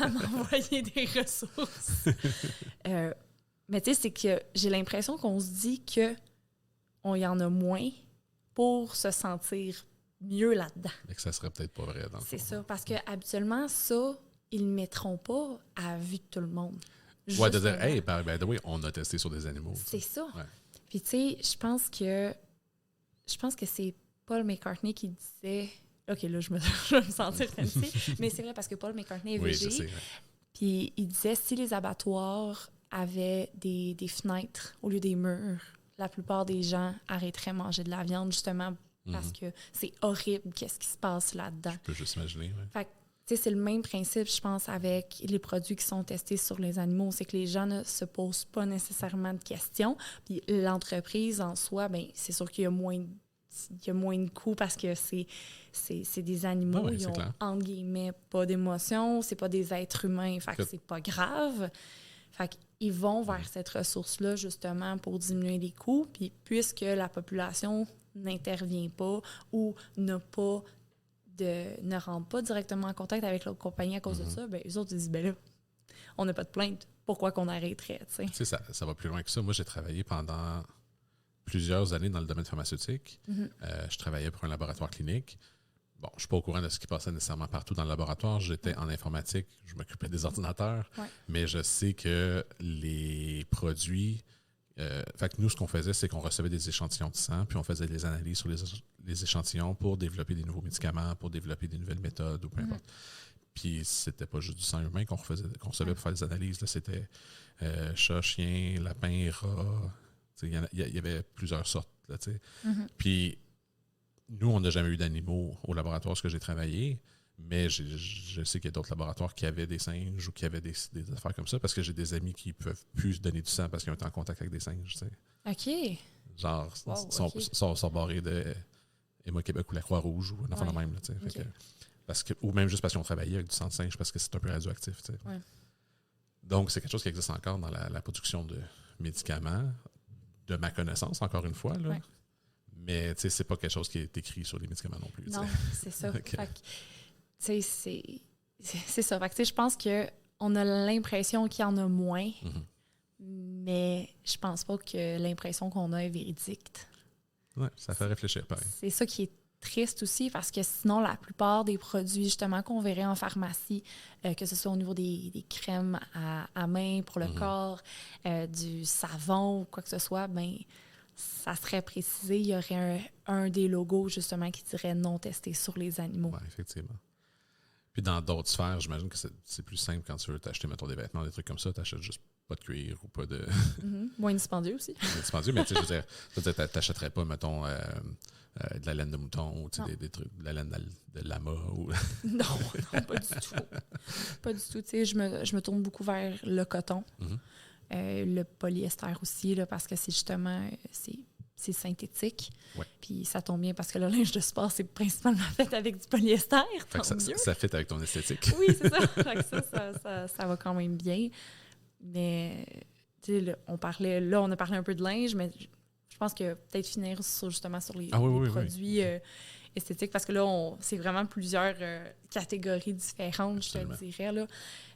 à m'envoyer des ressources. Mais tu sais, c'est que j'ai l'impression qu'on se dit qu'on y en a moins pour se sentir mieux là-dedans.
Mais que ça serait peut-être pas vrai dans le fond.
C'est ça, parce qu'habituellement, ça, ils ne le mettront pas à la vue de tout le monde.
Ouais, de dire, hey, oui, on a testé sur des animaux.
C'est ça.
Ouais.
Puis tu sais, je pense que c'est Paul McCartney qui disait... OK, là, je vais me sentir fancy, mais c'est vrai parce que Paul McCartney est végé.
Oui,
Puis il disait, si les abattoirs avaient des fenêtres au lieu des murs, la plupart des gens arrêteraient de manger de la viande, justement, parce que c'est horrible qu'est-ce qui se passe là-dedans.
Je peux juste imaginer. Ouais.
Fait que, tu sais, c'est le même principe, je pense, avec les produits qui sont testés sur les animaux. C'est que les gens ne se posent pas nécessairement de questions. Puis l'entreprise, en soi, bien, c'est sûr qu'il y a moins de coûts parce que c'est des animaux.
Ah oui,
ils ont,
clair.
entre guillemets, pas d'émotion. C'est pas des êtres humains. Fait que c'est pas grave. Fait qu'ils vont vers cette ressource-là, justement, pour diminuer les coûts. Puis puisque la population n'intervient pas ou ne rentre pas directement en contact avec l'autre compagnie à cause de ça, bien, eux autres, ils disent, ben là, on n'a pas de plainte. Pourquoi qu'on arrêterait, tu sais?
Tu sais, ça va plus loin que ça. Moi, j'ai travaillé pendant plusieurs années dans le domaine pharmaceutique. Je travaillais pour un laboratoire clinique. Bon, je ne suis pas au courant de ce qui passait nécessairement partout dans le laboratoire. J'étais en informatique, je m'occupais des ordinateurs, mais je sais que les produits... fait que nous, ce qu'on faisait, c'est qu'on recevait des échantillons de sang, puis on faisait des analyses sur les échantillons pour développer des nouveaux médicaments, pour développer des nouvelles méthodes ou peu importe. Puis c'était pas juste du sang humain qu'on recevait pour faire des analyses. Là, c'était chat, chien, lapin, rat. Il y avait plusieurs sortes. Là, puis nous, on n'a jamais eu d'animaux au laboratoire où j'ai travaillé, mais je sais qu'il y a d'autres laboratoires qui avaient des singes ou qui avaient des affaires comme ça, parce que j'ai des amis qui peuvent plus donner du sang parce qu'ils ont été en contact avec des singes. Tu sais.
OK.
Genre, sont barrés de Émo Québec ou la Croix-Rouge ou un enfant de même. Là, tu sais. Ou même juste parce qu'ils ont travaillé avec du sang de singe parce que c'est un peu radioactif. Tu sais. Donc, c'est quelque chose qui existe encore dans la production de médicaments, de ma connaissance, encore une fois. Là. Mais tu sais, c'est pas quelque chose qui est écrit sur les médicaments non plus.
Non,
t'sais.
C'est ça. Okay. Fait que, tu sais, c'est ça. Fait que, tu sais, je pense qu'on a l'impression qu'il y en a moins, mais je pense pas que l'impression qu'on a est véridique.
Oui, ça fait réfléchir, pareil.
C'est ça qui est triste aussi, parce que sinon, la plupart des produits, justement, qu'on verrait en pharmacie, que ce soit au niveau des crèmes à main pour le corps, du savon ou quoi que ce soit, ben ça serait précisé. Il y aurait un des logos, justement, qui dirait non testé sur les animaux.
Oui, effectivement. Puis dans d'autres sphères, j'imagine que c'est plus simple quand tu veux t'acheter, mettons, des vêtements, des trucs comme ça, t'achètes juste pas de cuir ou pas de...
Moins dispendieux aussi.
Moins dispendieux, mais tu sais, je veux dire, t'achèterais pas, mettons, de la laine de mouton ou des trucs, de la laine de lama ou...
Non, pas du tout. Pas du tout. Tu sais, je me tourne beaucoup vers le coton, le polyester aussi, là, parce que c'est justement... c'est synthétique. Ouais. Puis ça tombe bien parce que le linge de sport, c'est principalement fait avec du polyester.
Ça fit avec ton esthétique.
Oui, c'est ça. Fait que ça va quand même bien. Mais, tu sais, on a parlé un peu de linge, mais je pense que peut-être finir justement sur les produits esthétiques, parce que là, c'est vraiment plusieurs catégories différentes, absolument, je te dirais. Là.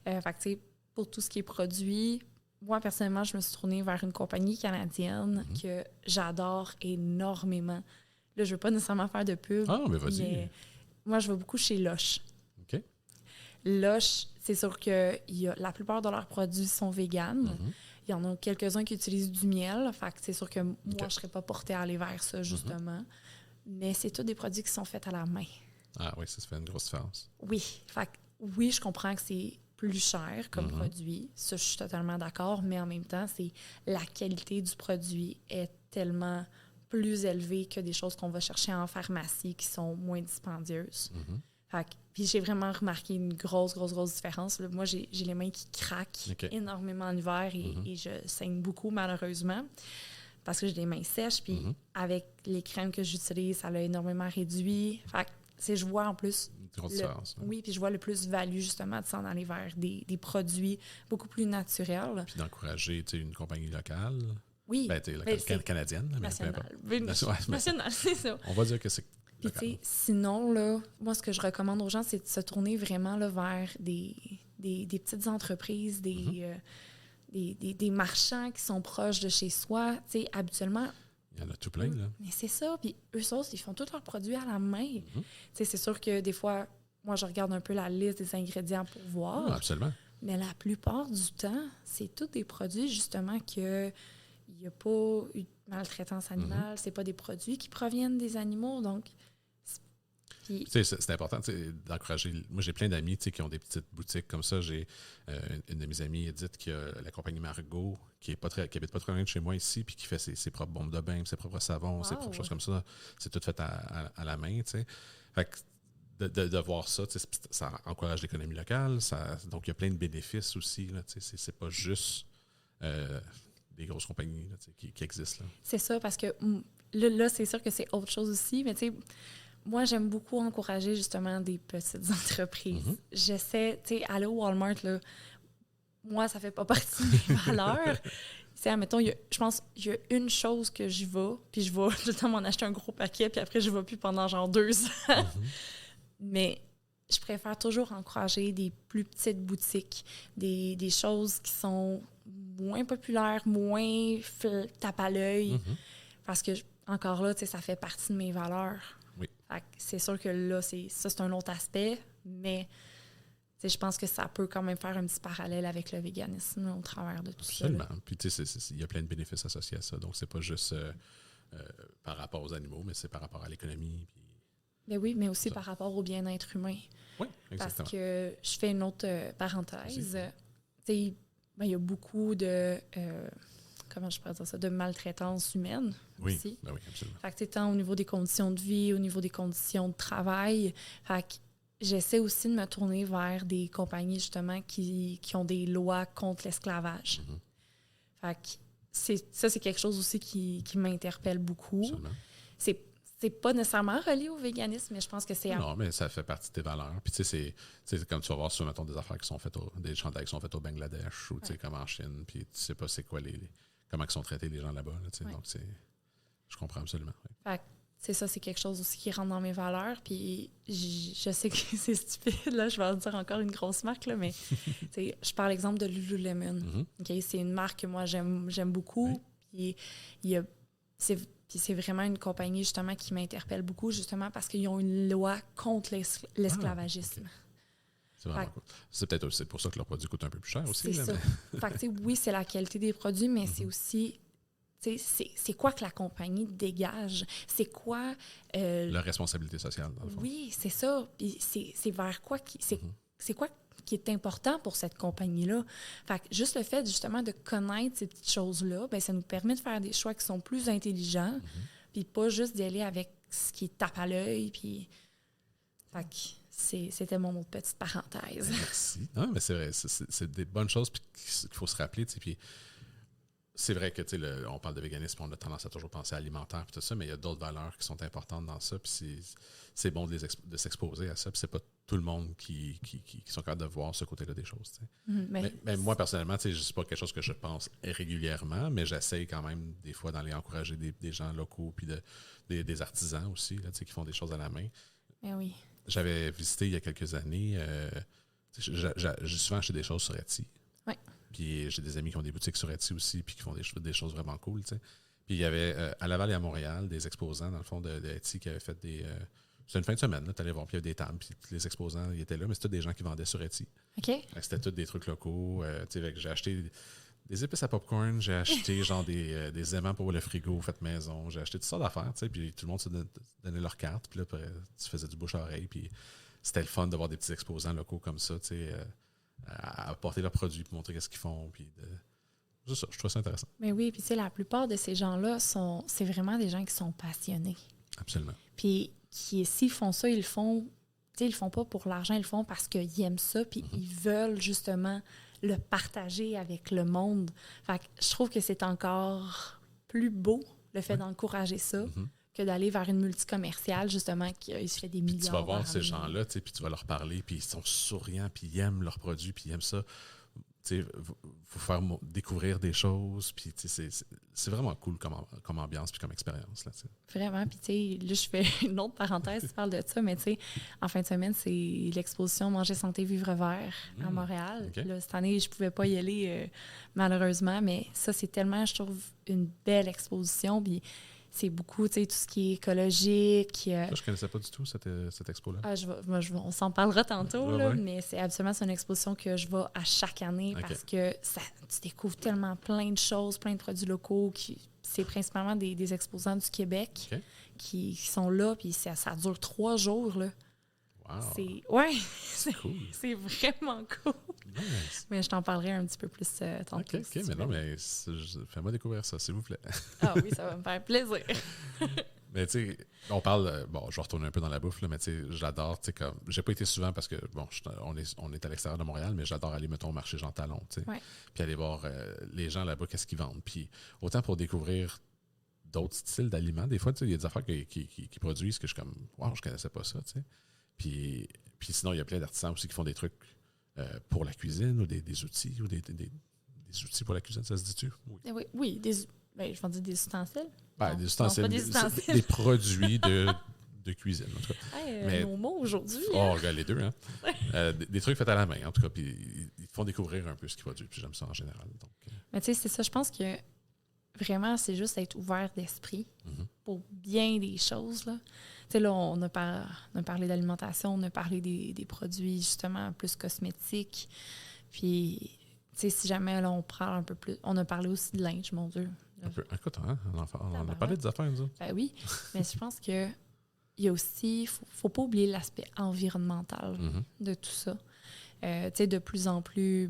Fait que, tu sais, pour tout ce qui est produit, moi, personnellement, je me suis tournée vers une compagnie canadienne que j'adore énormément. Là, je ne veux pas nécessairement faire de pub.
Ah, mais vas-y. Mais
moi, je vais beaucoup chez Lush.
OK.
Lush, c'est sûr que la plupart de leurs produits sont véganes. Il y en a quelques-uns qui utilisent du miel. Fait que c'est sûr que moi, je ne serais pas portée à aller vers ça, justement. Mais c'est tous des produits qui sont faits à la main.
Ah oui, ça fait une grosse différence.
Oui. Fait que, oui, je comprends que c'est plus cher comme produit. Ça, je suis totalement d'accord. Mais en même temps, la qualité du produit est tellement plus élevée que des choses qu'on va chercher en pharmacie qui sont moins dispendieuses. Puis j'ai vraiment remarqué une grosse différence. Là, moi, j'ai les mains qui craquent énormément en hiver et je saigne beaucoup, malheureusement, parce que j'ai des mains sèches. Puis avec les crèmes que j'utilise, ça l'a énormément réduit. Fait que, je vois en plus...
Grosse différence.
Oui, puis je vois le plus-value, justement, de s'en aller vers des produits beaucoup plus naturels.
Puis d'encourager, tu sais, une compagnie locale.
Oui.
Ben, tu sais, canadienne.
Nationale.
Nationale,
c'est ça.
On va dire que c'est...
Puis, tu sais, sinon, là, moi, ce que je recommande aux gens, c'est de se tourner vraiment là, vers des petites entreprises, des marchands qui sont proches de chez soi. Tu sais, habituellement...
Il y en a tout plein, là.
Mais c'est ça. Puis eux autres, ils font tous leurs produits à la main. Tu sais, c'est sûr que des fois, moi, je regarde un peu la liste des ingrédients pour voir.
Ah, absolument.
Mais la plupart du temps, c'est tous des produits, justement, que... il n'y a pas eu de maltraitance animale. C'est pas des produits qui proviennent des animaux. Donc,
tu sais, c'est important d'encourager. Moi, j'ai plein d'amis qui ont des petites boutiques comme ça. J'ai une de mes amies, Edith, qui a la compagnie Margot, qui habite pas très loin de chez moi ici, puis qui fait ses propres bombes de bain, ses propres savons, ses propres choses comme ça. C'est tout fait à la main, tu sais. Fait que de voir ça, ça encourage l'économie locale. Donc, il y a plein de bénéfices aussi. Là, c'est pas juste des grosses compagnies là, qui existent. Là.
C'est ça, parce que là, c'est sûr que c'est autre chose aussi, mais tu sais, moi, j'aime beaucoup encourager justement des petites entreprises. J'essaie, tu sais, aller au Walmart, là, moi, ça fait pas partie de mes valeurs. Tu sais, admettons, je pense qu'il y a une chose que j'y vais, puis je vais tout le temps m'en acheter un gros paquet, puis après, je ne vais plus pendant genre 2 ans. Mais je préfère toujours encourager des plus petites boutiques, des choses qui sont moins populaires, moins tape à l'œil, parce que, encore là, tu sais, ça fait partie de mes valeurs.
Oui.
C'est sûr que là, c'est un autre aspect, mais je pense que ça peut quand même faire un petit parallèle avec le véganisme au travers de tout ça.
Absolument. Puis tu sais, il y a plein de bénéfices associés à ça. Donc, c'est pas juste par rapport aux animaux, mais c'est par rapport à l'économie. Puis...
Mais oui, mais aussi par rapport au bien-être humain.
Oui, exactement.
Parce que je fais une autre parenthèse. Il y a beaucoup de... comment je pourrais dire ça, de maltraitance humaine aussi.
Ben oui, absolument.
Fait que, tant au niveau des conditions de vie, au niveau des conditions de travail. Fait que j'essaie aussi de me tourner vers des compagnies, justement, qui ont des lois contre l'esclavage. Fait que c'est quelque chose aussi qui m'interpelle beaucoup.
Absolument.
C'est pas nécessairement relié au véganisme, mais je pense que c'est...
Non, mais ça fait partie de tes valeurs. Puis tu sais, c'est comme tu vas voir sur, mettons, des affaires qui sont faites, des chandails qui sont faits au Bangladesh ou tu sais, comme en Chine, puis tu sais pas c'est quoi comment ils sont traités les gens là-bas. Là, donc, je comprends absolument.
Fait que c'est ça, c'est quelque chose aussi qui rentre dans mes valeurs. Puis je sais que c'est stupide, là, je vais en dire encore une grosse marque, là, mais je parle exemple de Lululemon. Okay? C'est une marque que moi, j'aime beaucoup. Puis c'est vraiment une compagnie, justement, qui m'interpelle beaucoup, justement, parce qu'ils ont une loi contre l'esclavagisme.
C'est vraiment cool. C'est peut-être aussi pour ça que leurs produits coûtent un peu plus cher aussi.
C'est ça. Fait que, oui, c'est la qualité des produits, mais c'est aussi c'est quoi que la compagnie dégage? C'est quoi...
la responsabilité sociale, dans le fond.
Oui, c'est ça. Puis c'est vers quoi c'est quoi qui est important pour cette compagnie-là. Fait que juste le fait, justement, de connaître ces petites choses-là, bien, ça nous permet de faire des choix qui sont plus intelligents, puis pas juste d'y aller avec ce qui tape à l'œil, puis... Fait que c'était mon autre petite parenthèse.
Merci. Non, mais c'est vrai, c'est des bonnes choses qu'il faut se rappeler, tu sais, puis c'est vrai que, tu sais, on parle de véganisme, on a tendance à toujours penser à alimentaire et tout ça, mais il y a d'autres valeurs qui sont importantes dans ça, puis c'est bon de s'exposer à ça, puis c'est pas tout le monde qui sont capables de voir ce côté-là des choses, tu sais. Mais moi, personnellement, tu sais, c'est pas quelque chose que je pense régulièrement, mais j'essaye quand même, des fois, d'aller encourager des gens locaux, puis des artisans aussi, là, tu sais, qui font des choses à la main.
Mais oui.
J'avais visité il y a quelques années, j'ai souvent acheté des choses sur Etsy.
Oui.
Puis j'ai des amis qui ont des boutiques sur Etsy aussi, puis qui font des choses vraiment cool, tu sais. Puis il y avait à Laval et à Montréal des exposants, dans le fond, de Etsy qui avaient fait des... c'était une fin de semaine, tu allais voir, puis il y avait des tables, puis les exposants, ils étaient là, mais c'était des gens qui vendaient sur Etsy.
OK.
C'était tous des trucs locaux. Tu sais, j'ai acheté des épices à popcorn, j'ai acheté genre des aimants pour le frigo fait maison, j'ai acheté toutes sortes d'affaires, tu sais, puis tout le monde se donnait leur carte, puis là, tu faisais du bouche à oreille, puis c'était le fun de voir des petits exposants locaux comme ça, tu sais, à apporter leurs produits, puis montrer qu'est-ce qu'ils font, puis c'est ça, je trouve ça intéressant.
Mais oui, puis tu sais, la plupart de ces gens-là, c'est vraiment des gens qui sont passionnés.
Absolument.
Puis s'ils font ça, ils le font, tu sais, ils le font pas pour l'argent, ils le font parce qu'ils aiment ça, puis ils veulent justement le partager avec le monde. Fait que je trouve que c'est encore plus beau, le fait d'encourager ça, que d'aller vers une multicommerciale, justement, qui se fait des millions.
Tu vas voir ces gens-là, tu sais, puis tu vas leur parler, puis ils sont souriants, puis ils aiment leurs produits, puis ils aiment ça. Tu sais, vous faire découvrir des choses, puis tu sais, c'est vraiment cool comme ambiance puis comme expérience, là, tu sais.
Vraiment, puis tu sais, là, je fais une autre parenthèse, tu parles de ça, mais tu sais, en fin de semaine, c'est l'exposition Manger Santé Vivre Vert à Montréal.
Okay.
Là, cette année, je pouvais pas y aller, malheureusement, mais ça, c'est tellement, je trouve, une belle exposition, puis c'est beaucoup, tu sais, tout ce qui est écologique.
Ça, je connaissais pas du tout cette expo-là.
Ah, on s'en parlera tantôt, là,
ouais.
mais c'est absolument une exposition que je vais à chaque année parce que tu découvres tellement plein de choses, plein de produits locaux. C'est principalement des exposants du Québec qui sont là, puis ça dure 3 jours, là.
Wow.
C'est
cool.
C'est vraiment cool.
Nice.
Mais je t'en parlerai un petit peu plus tantôt.
OK, mais non, mais fais-moi découvrir ça, s'il vous plaît.
Ah oui, ça va me faire plaisir.
Mais tu sais, on parle, je vais retourner un peu dans la bouffe, là, mais tu sais, j'adore, tu sais, comme, j'ai pas été souvent parce que, bon, on est à l'extérieur de Montréal, mais j'adore aller, mettons, au marché Jean Talon, tu sais, puis aller voir les gens là-bas, qu'est-ce qu'ils vendent. Puis autant pour découvrir d'autres styles d'aliments, des fois, tu sais, il y a des affaires qui produisent que je suis comme, wow, je connaissais pas ça, tu sais. Puis sinon, il y a plein d'artisans aussi qui font des trucs pour la cuisine ou des outils ou des outils pour la cuisine, ça se dit-tu?
Oui, je vais dire des ustensiles.
Des ustensiles, des produits de cuisine, en tout cas.
Mais nos mots aujourd'hui.
Regarde les deux, hein? Des trucs faits à la main, en tout cas, puis ils te font découvrir un peu ce qu'ils produisent, puis j'aime ça en général. Donc.
Mais tu sais, c'est ça, je pense que vraiment, c'est juste être ouvert d'esprit pour bien des choses, là. Tu sais, là, on a parlé d'alimentation, on a parlé des produits, justement, plus cosmétiques. Puis, tu sais, si jamais, là, on parle un peu plus... On a parlé aussi de linge, mon Dieu.
Écoute, hein, on a parlé des affaires, nous autres.
Ben oui, mais je pense que il y a aussi... Faut pas oublier l'aspect environnemental de tout ça. Tu sais, de plus en plus,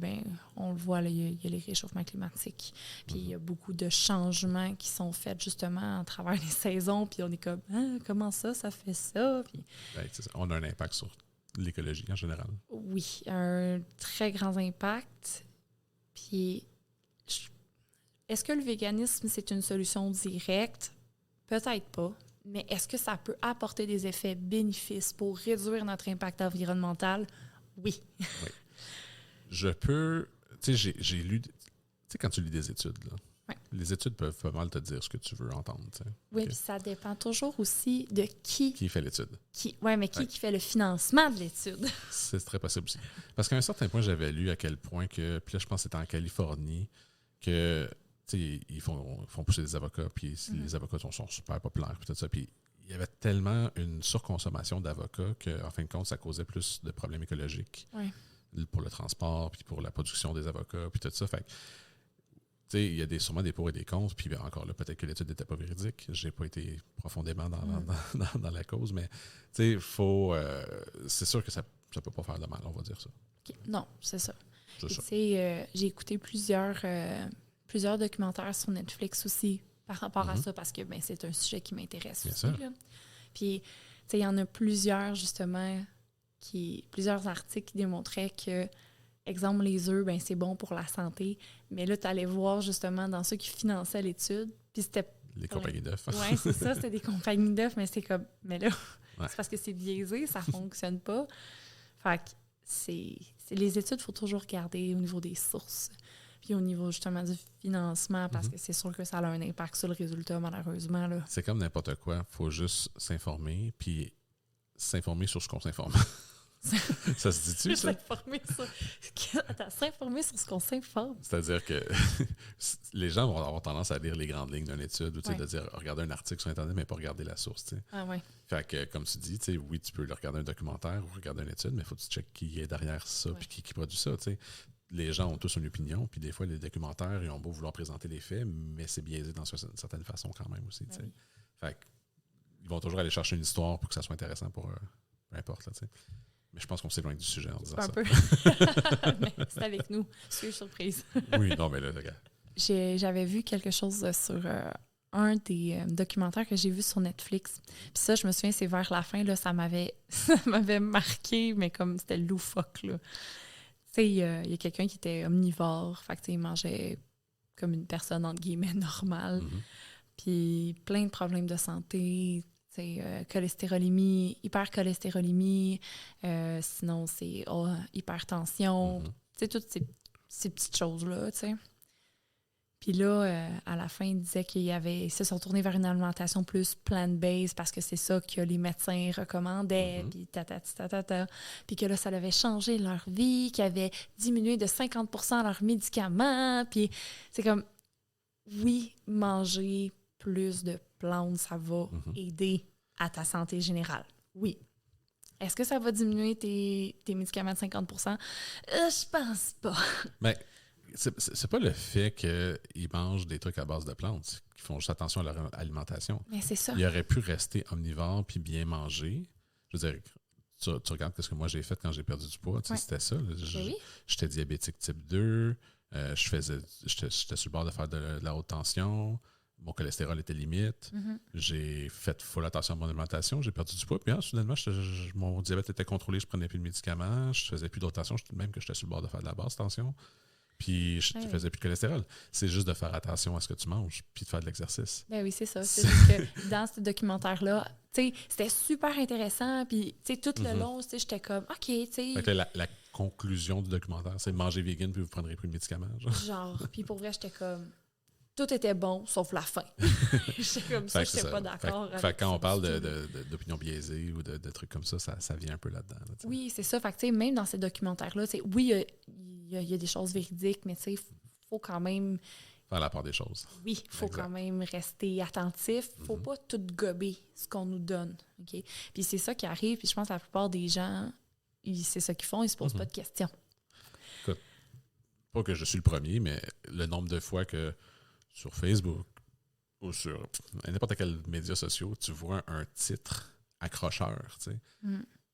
on le voit, il y a les réchauffements climatiques. Puis il y a beaucoup de changements qui sont faits justement à travers les saisons. Puis on est comme, comment ça fait ça? Puis,
on a un impact sur l'écologie en général.
Oui, un très grand impact. Puis, est-ce que le véganisme, c'est une solution directe? Peut-être pas. Mais est-ce que ça peut apporter des effets bénéfices pour réduire notre impact environnemental? Oui.
Je peux... Tu sais, j'ai lu... Tu sais, quand tu lis des études, là, les études peuvent pas mal te dire ce que tu veux entendre. Tu sais.
Oui, puis ça dépend toujours aussi de qui...
Qui fait l'étude.
Oui, mais qui fait le financement de l'étude.
C'est très possible aussi. Parce qu'à un certain point, j'avais lu à quel point que... Puis là, je pense que c'était en Californie, que... Tu sais, ils font pousser des avocats, puis les avocats sont super populaires, puis tout ça. Puis il y avait tellement une surconsommation d'avocats qu'en fin de compte, ça causait plus de problèmes écologiques pour le transport, puis pour la production des avocats, puis tout ça. Fait il y a sûrement des pour et des contre, puis encore là, peut-être que l'étude n'était pas véridique. Je n'ai pas été profondément dans la cause, mais faut, c'est sûr que ça ne peut pas faire de mal, on va dire ça.
Okay. Non, c'est ça. J'ai écouté plusieurs documentaires sur Netflix aussi par rapport à ça, parce que c'est un sujet qui m'intéresse aussi. Là. Puis, il y en a plusieurs, justement, plusieurs articles qui démontraient que, exemple, les œufs, c'est bon pour la santé. Mais là, tu allais voir, justement, dans ceux qui finançaient l'étude, puis c'était...
Les compagnies d'œufs.
Oui, c'est ça, c'était des compagnies d'œufs, mais c'est comme... Mais là, c'est parce que c'est biaisé, ça fonctionne pas. Fait que les études, il faut toujours regarder au niveau des sources. Puis au niveau, justement, du financement, parce que c'est sûr que ça a un impact sur le résultat, malheureusement. Là.
C'est comme n'importe quoi. Il faut juste s'informer, puis s'informer sur ce qu'on s'informe. Ça se dit-tu, ça?
S'informer sur ce qu'on s'informe.
C'est-à-dire que les gens vont avoir tendance à lire les grandes lignes d'une étude ou de dire regarder un article sur Internet, mais pas regarder la source. T'sais.
Ah ouais.
Fait que, comme tu dis, oui, tu peux regarder un documentaire ou regarder une étude, mais il faut que tu checkes qui est derrière ça puis qui produit ça. T'sais. Les gens ont tous une opinion, puis des fois, les documentaires, ils ont beau vouloir présenter les faits, mais c'est biaisé dans une certaine façon quand même aussi. Oui. Fait ils vont toujours aller chercher une histoire pour que ça soit intéressant pour peu importe. Là, mais je pense qu'on s'éloigne du sujet en disant ça. Un peu.
Mais c'est avec nous. Je suis surprise.
Oui, non, mais là, regarde.
J'avais vu quelque chose sur un des documentaires que j'ai vu sur Netflix. Puis ça, je me souviens, c'est vers la fin, là, ça m'avait marqué, mais comme c'était loufoque, là. Tu sais, il y a quelqu'un qui était omnivore, fait que il mangeait comme une personne, entre guillemets, normale. Puis plein de problèmes de santé, cholestérolémie, hypercholestérolémie, sinon c'est hypertension, toutes ces petites choses-là, tu sais. Puis là, à la fin, il disait qu'ils se sont tournés vers une alimentation plus plant-based parce que c'est ça que les médecins recommandaient, puis puis que là, ça avait changé leur vie, qu'ils avaient diminué de 50% leurs médicaments, puis c'est comme, oui, manger plus de plantes, ça va aider à ta santé générale. Oui. Est-ce que ça va diminuer tes médicaments de 50%? Je pense pas.
Mais c'est pas le fait qu'ils mangent des trucs à base de plantes, qu'ils font juste attention à leur alimentation.
Mais c'est ça.
Ils auraient pu rester omnivores puis bien manger. Je veux dire, tu regardes ce que moi j'ai fait quand j'ai perdu du poids. C'était ça. J'étais diabétique type 2. J'étais sur le bord de faire de la haute tension. Mon cholestérol était limite. J'ai fait full attention à mon alimentation. J'ai perdu du poids. Puis soudainement, mon diabète était contrôlé. Je prenais plus de médicaments. Je faisais plus d'autres tensions. Même que j'étais sur le bord de faire de la basse tension. Puis je faisais plus de cholestérol. C'est juste de faire attention à ce que tu manges puis de faire de l'exercice.
Ben oui, c'est ça. C'est juste que dans ce documentaire-là, c'était super intéressant. Puis tout le long, j'étais comme, OK, tu sais.
Fait que la conclusion du documentaire, c'est manger vegan puis vous prendrez plus de médicaments.
Genre, puis pour vrai, j'étais comme, tout était bon sauf la fin. J'étais comme ça, j'étais pas d'accord.
Fait quand on parle d'opinion biaisée ou de trucs comme ça, ça vient un peu là-dedans. Là,
oui, c'est ça. Fait que même dans ces documentaires-là, oui, il y a des choses véridiques, mais il faut quand même...
Faire la part des choses.
Oui, il faut quand même rester attentif. Il ne faut pas tout gober ce qu'on nous donne. Okay? Puis c'est ça qui arrive. Puis je pense que la plupart des gens, c'est ça qu'ils font. Ils ne se posent pas de questions.
Écoute, pas que je suis le premier, mais le nombre de fois que sur Facebook ou sur n'importe quel média social, tu vois un titre accrocheur, tu sais,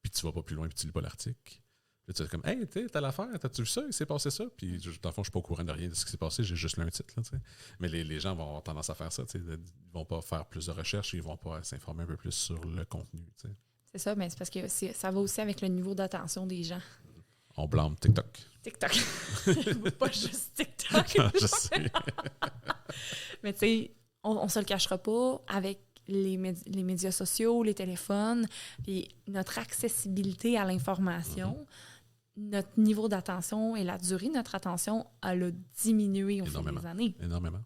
puis tu vas pas plus loin puis tu lis pas l'article. Puis tu es comme, hey, t'as l'affaire, t'as-tu vu ça? Il s'est passé ça? Puis dans le fond, je suis pas au courant de rien de ce qui s'est passé, j'ai juste lu un titre. Là, mais les gens vont avoir tendance à faire ça. Ils vont pas faire plus de recherches, ils vont pas s'informer un peu plus sur le contenu. T'sais.
C'est ça, mais c'est parce que ça va aussi avec le niveau d'attention des gens.
On blâme TikTok.
TikTok. Pas juste TikTok.
Je sais.
Mais tu sais, on se le cachera pas avec les médias sociaux, les téléphones, puis notre accessibilité à l'information, notre niveau d'attention et la durée de notre attention, elle a diminué au fil des années.
Énormément.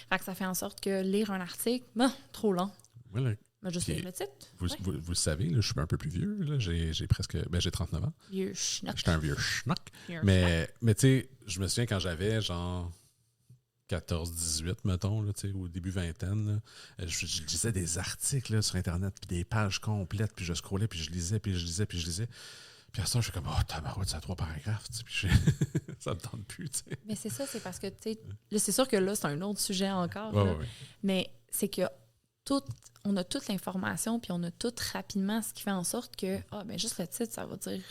Fait que ça fait en sorte que lire un article, trop long.
Voilà.
Juste lire le titre.
Vous le savez, là, je suis un peu plus vieux. Là, j'ai 39 ans.
Vieux schnock.
J'étais un vieux schnock. Mais tu sais, je me souviens quand j'avais genre 14-18, mettons, là, au début vingtaine, là, je lisais des articles là, sur Internet, puis des pages complètes, puis je scrollais, puis je lisais. Puis à ça, je suis comme, tabarouette, c'est à 3 paragraphes, tu sais, puis ça me tente plus, tu sais.
Mais c'est ça, c'est parce que, tu sais, c'est sûr que là, c'est un autre sujet encore,
Ouais.
Mais c'est que on a toute l'information, puis on a tout rapidement, ce qui fait en sorte que, juste le titre, ça va dire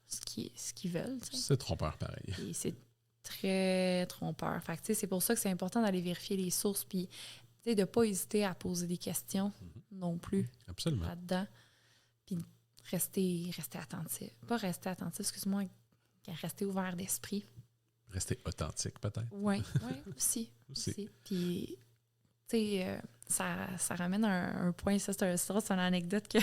ce qu'ils veulent, tu sais.
C'est trompeur, pareil.
Et c'est très trompeur. Fait que, tu sais, c'est pour ça que c'est important d'aller vérifier les sources, puis, tu sais, de ne pas hésiter à poser des questions non plus.
Absolument.
Là-dedans. Puis rester attentif. Pas rester attentif, excuse-moi, rester ouvert d'esprit.
Rester authentique, peut-être.
Oui, aussi. Puis, tu sais, ça ramène un point, ça, c'est une anecdote que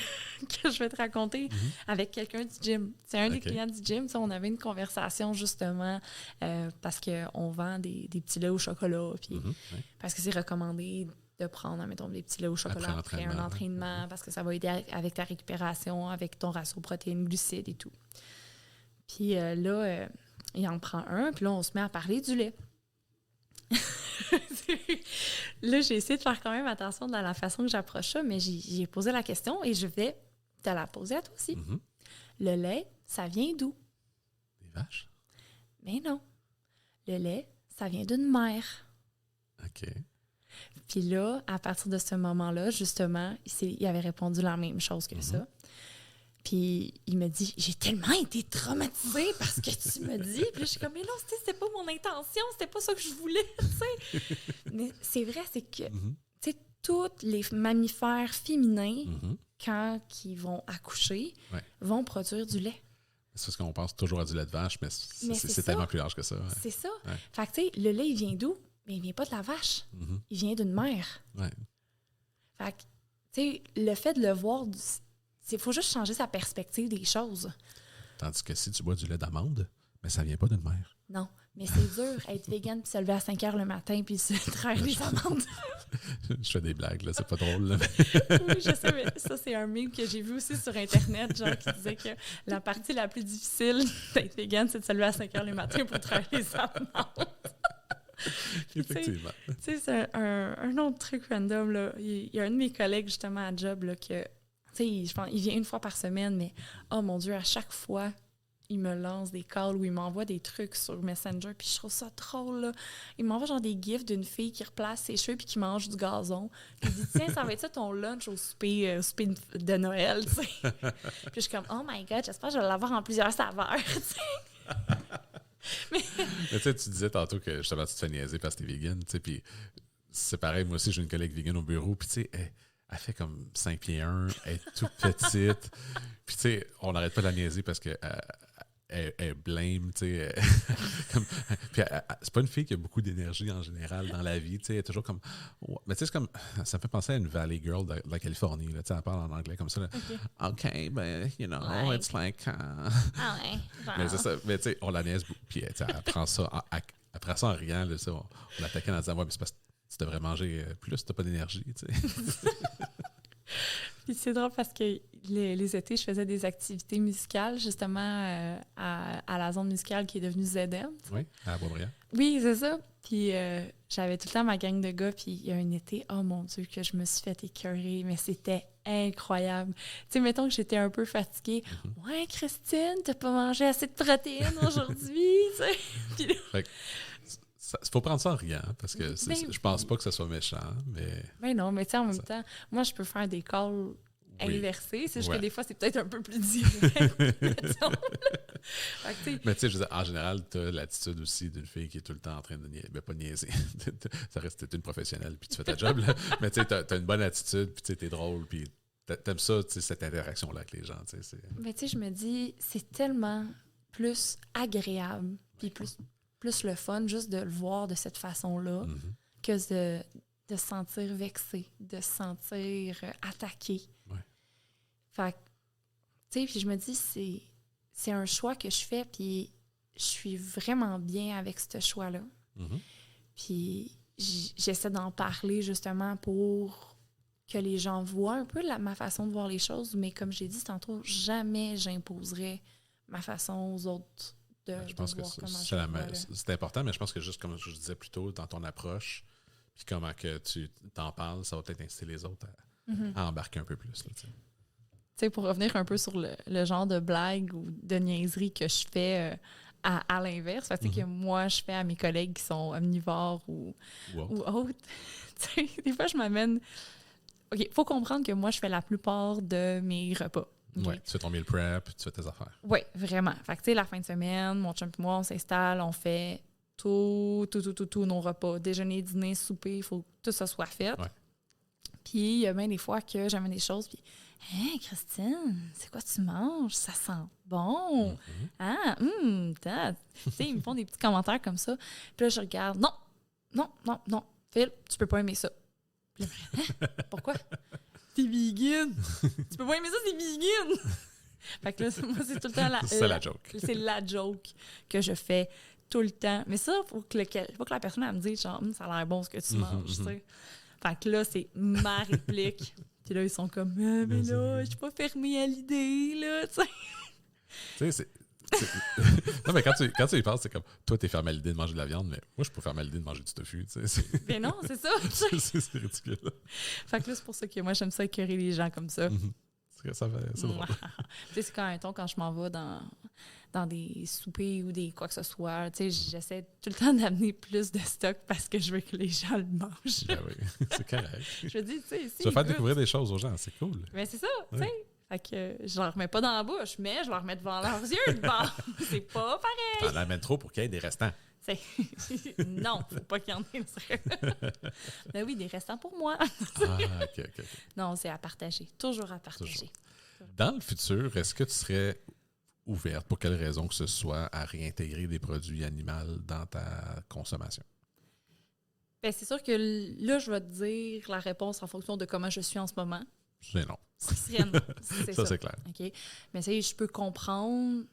je vais te raconter avec quelqu'un du gym. C'est un des clients du gym. On avait une conversation, justement, parce qu'on vend des petits laits au chocolat, puis parce que c'est recommandé de prendre, mettons, des petits laits au chocolat après un entraînement, parce que ça va aider avec ta récupération, avec ton ratio protéines-glucides et tout. Puis là, il en prend un, puis là, on se met à parler du lait. Là, j'ai essayé de faire quand même attention dans la façon que j'approche ça, mais j'ai posé la question et je vais te la poser à toi aussi. Le lait, ça vient d'où?
Des vaches?
Mais non. Le lait, ça vient d'une mère.
OK.
Puis là, à partir de ce moment-là, justement, il avait répondu la même chose que ça. Puis il me dit, j'ai tellement été traumatisée parce que tu me dis. Puis je suis comme, mais non, c'était pas mon intention, c'était pas ça que je voulais, tu sais. Mais c'est vrai, c'est que, tu sais, tous les mammifères féminins, quand ils vont accoucher, vont produire du lait.
C'est parce qu'on pense toujours à du lait de vache, mais c'est tellement plus large que ça. Ouais.
C'est ça. Ouais. Fait que, tu sais, le lait, il vient d'où? Mais il vient pas de la vache. Il vient d'une mère.
Ouais.
Fait que, tu sais, le fait de le voir... Il faut juste changer sa perspective des choses.
Tandis que si tu bois du lait d'amande, mais ça vient pas d'une mère.
Non, mais c'est dur être vegan puis se lever à 5 heures le matin puis se traire les amandes.
Je fais des blagues, là, c'est pas drôle. Là,
mais... Oui, je sais, mais ça, c'est un meme que j'ai vu aussi sur Internet, genre qui disait que la partie la plus difficile d'être vegan, c'est de se lever à 5 heures le matin pour traire les amandes.
Effectivement.
Tu sais, c'est un autre truc random, là. Il y a un de mes collègues, justement, à job, là, que... Tu sais, je pense, il vient une fois par semaine, mais oh mon Dieu, à chaque fois, il me lance des calls ou il m'envoie des trucs sur Messenger, puis je trouve ça drôle, là. Il m'envoie genre des gifs d'une fille qui replace ses cheveux puis qui mange du gazon. Puis il dit, tiens, ça va être ça ton lunch au souper de Noël, tu sais. Puis je suis comme, oh my God, j'espère que je vais l'avoir en plusieurs saveurs, tu sais.
Mais tu sais, tu disais tantôt que justement, tu te fais niaiser parce que t'es vegan, tu sais, puis c'est pareil, moi aussi, j'ai une collègue vegan au bureau, puis tu sais, elle fait comme 5 pieds 1, elle est toute petite. Puis, tu sais, on n'arrête pas de la niaiser parce qu'elle elle blâme, tu sais. Puis, c'est pas une fille qui a beaucoup d'énergie en général dans la vie, tu sais. Elle est toujours comme. Ouais. Mais, tu sais, c'est comme. Ça me fait penser à une Valley Girl de la Californie, là. Tu sais, elle parle en anglais comme ça. Là. OK, but, you know, it's like.
Ah ouais.
Mais c'est ça. Mais, tu sais, on la niaise beaucoup. Puis, elle prend ça en riant, là, ça. On l'attaquait en disant, ouais, mais c'est parce que tu devrais manger plus, t'as pas d'énergie, tu sais.
Puis c'est drôle parce que les étés, je faisais des activités musicales, justement, à la zone musicale qui est devenue ZM.
Oui, à Boisbriand.
Oui, c'est ça. Puis j'avais tout le temps ma gang de gars, puis il y a un été, oh mon Dieu, que je me suis fait écœurer, mais c'était incroyable. Tu sais, mettons que j'étais un peu fatiguée. Ouais, Christine, t'as pas mangé assez de protéines aujourd'hui, tu sais. Puis
il faut prendre ça en riant, parce que je pense pas que ce soit méchant, mais...
Mais non, mais tu sais, en même temps, moi, je peux faire des calls inversés. C'est juste que des fois, c'est peut-être un peu plus direct. Mais tu
sais, je veux dire, en général, tu as l'attitude aussi d'une fille qui est tout le temps en train de niaiser. Ben, pas niaiser. Ça reste une professionnelle, puis tu fais ta job, là. Mais tu sais, t'as une bonne attitude, puis tu sais, t'es drôle, puis t'aimes ça, tu sais, cette interaction-là avec les gens, tu sais.
Mais tu sais, je me dis, c'est tellement plus agréable, puis plus le fun juste de le voir de cette façon-là que de se sentir vexé, de se sentir attaqué.
Ouais.
Fait que, tu sais, puis je me dis, c'est un choix que je fais, puis je suis vraiment bien avec ce choix-là. Puis j'essaie d'en parler justement pour que les gens voient un peu ma façon de voir les choses, mais comme j'ai dit tantôt, jamais j'imposerais ma façon aux autres.
Je pense que c'est important, mais je pense que juste comme je disais plus tôt, dans ton approche, puis comment que tu t'en parles, ça va peut-être inciter les autres à embarquer un peu plus. Là,
sais, pour revenir un peu sur le genre de blague ou de niaiserie que je fais à l'inverse, fait que moi, je fais à mes collègues qui sont omnivores ou autres. Tu sais, des fois, je m'amène... OK, il faut comprendre que moi, je fais la plupart de mes repas. Okay?
Oui, tu fais ton meal prep, tu fais tes affaires.
Oui, vraiment. Fait que, tu sais, la fin de semaine, mon chum et moi, on s'installe, on fait tous nos repas. Déjeuner, dîner, souper, il faut que tout ça soit fait.
Ouais.
Puis, il y a bien des fois que j'amène des choses, puis « Hein, Christine, c'est quoi tu manges? Ça sent bon! Ah, tu sais, ils me font des petits commentaires comme ça. Puis là, je regarde. Non, Phil, tu peux pas aimer ça. Puis là, hein? Pourquoi? T'es vegan! Tu peux pas aimer ça, c'est vegan! Fait que là, moi, c'est tout le temps
c'est la joke.
C'est la joke que je fais tout le temps. Mais ça, faut que la personne elle me dise, genre, ça a l'air bon ce que tu manges, tu sais. Fait que là, c'est ma réplique. Puis là, ils sont comme, mais là, je suis pas fermée à l'idée, là, tu sais.
Tu sais, non, mais quand tu y penses, c'est comme, toi, t'es fermé à l'idée de manger de la viande, mais moi, je suis pas fermé à l'idée de manger du tofu, tu sais.
Mais non, c'est ça.
c'est ridicule.
Fait que là, c'est pour ça que moi, j'aime ça écœurer les gens comme ça.
C'est drôle.
Tu sais, c'est quand je m'en vais dans des soupers ou des quoi que ce soit, tu sais, j'essaie tout le temps d'amener plus de stock parce que je veux que les gens le mangent.
Ben oui, c'est correct.
Je me dis, tu sais,
tu vas faire découvrir des choses aux gens, c'est cool.
Mais c'est ça, tu sais. Fait que je leur mets pas dans la bouche, mais je leur mets devant leurs yeux. Bon, c'est pas pareil.
T'en amènes trop pour qu'il y ait des restants.
Non, faut pas qu'il y en ait. Mais oui, des restants pour moi.
OK.
Non, c'est à partager. Toujours à partager.
Toujours. Dans le futur, est-ce que tu serais ouverte, pour quelle raison que ce soit, à réintégrer des produits animaux dans ta consommation?
Bien, c'est sûr que là, je vais te dire la réponse en fonction de comment je suis en ce moment.
C'est non.
C'est non.
Ça, c'est clair.
OK. Mais ça, je peux comprendre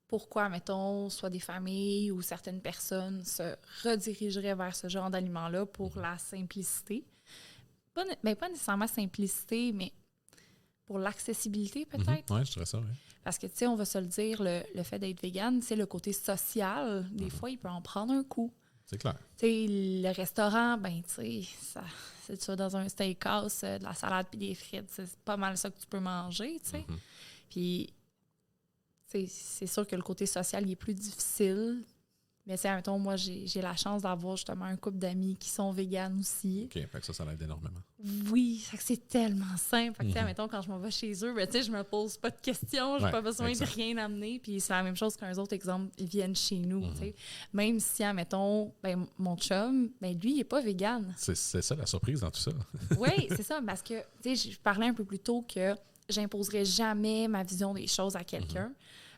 pourquoi, mettons, soit des familles ou certaines personnes se redirigeraient vers ce genre d'aliments-là pour la simplicité. Pas nécessairement simplicité, mais pour l'accessibilité, peut-être.
Oui, je dirais ça, oui.
Parce que, tu sais, on va se le dire, le fait d'être végane, c'est le côté social. Des fois, il peut en prendre un coup.
C'est clair.
Tu sais, le restaurant, ben, tu sais, c'est ça dans un steakhouse, de la salade puis des frites. C'est pas mal ça que tu peux manger, tu sais. Puis, c'est sûr que le côté social, il est plus difficile. Mais c'est, mettons, moi, j'ai la chance d'avoir justement un couple d'amis qui sont véganes aussi.
OK, fait que ça l'aide énormément.
Oui, c'est tellement simple. Fait que, mettons, quand je m'en vais chez eux, ben, je me pose pas de questions, j'ai pas besoin de rien amener. Puis c'est la même chose qu'un autre exemple, ils viennent chez nous. Même si, mettons, ben, mon chum, ben, lui, il est pas végane.
C'est ça la surprise dans tout ça.
Oui, c'est ça, parce que, tu sais, je parlais un peu plus tôt que j'imposerais jamais ma vision des choses à quelqu'un.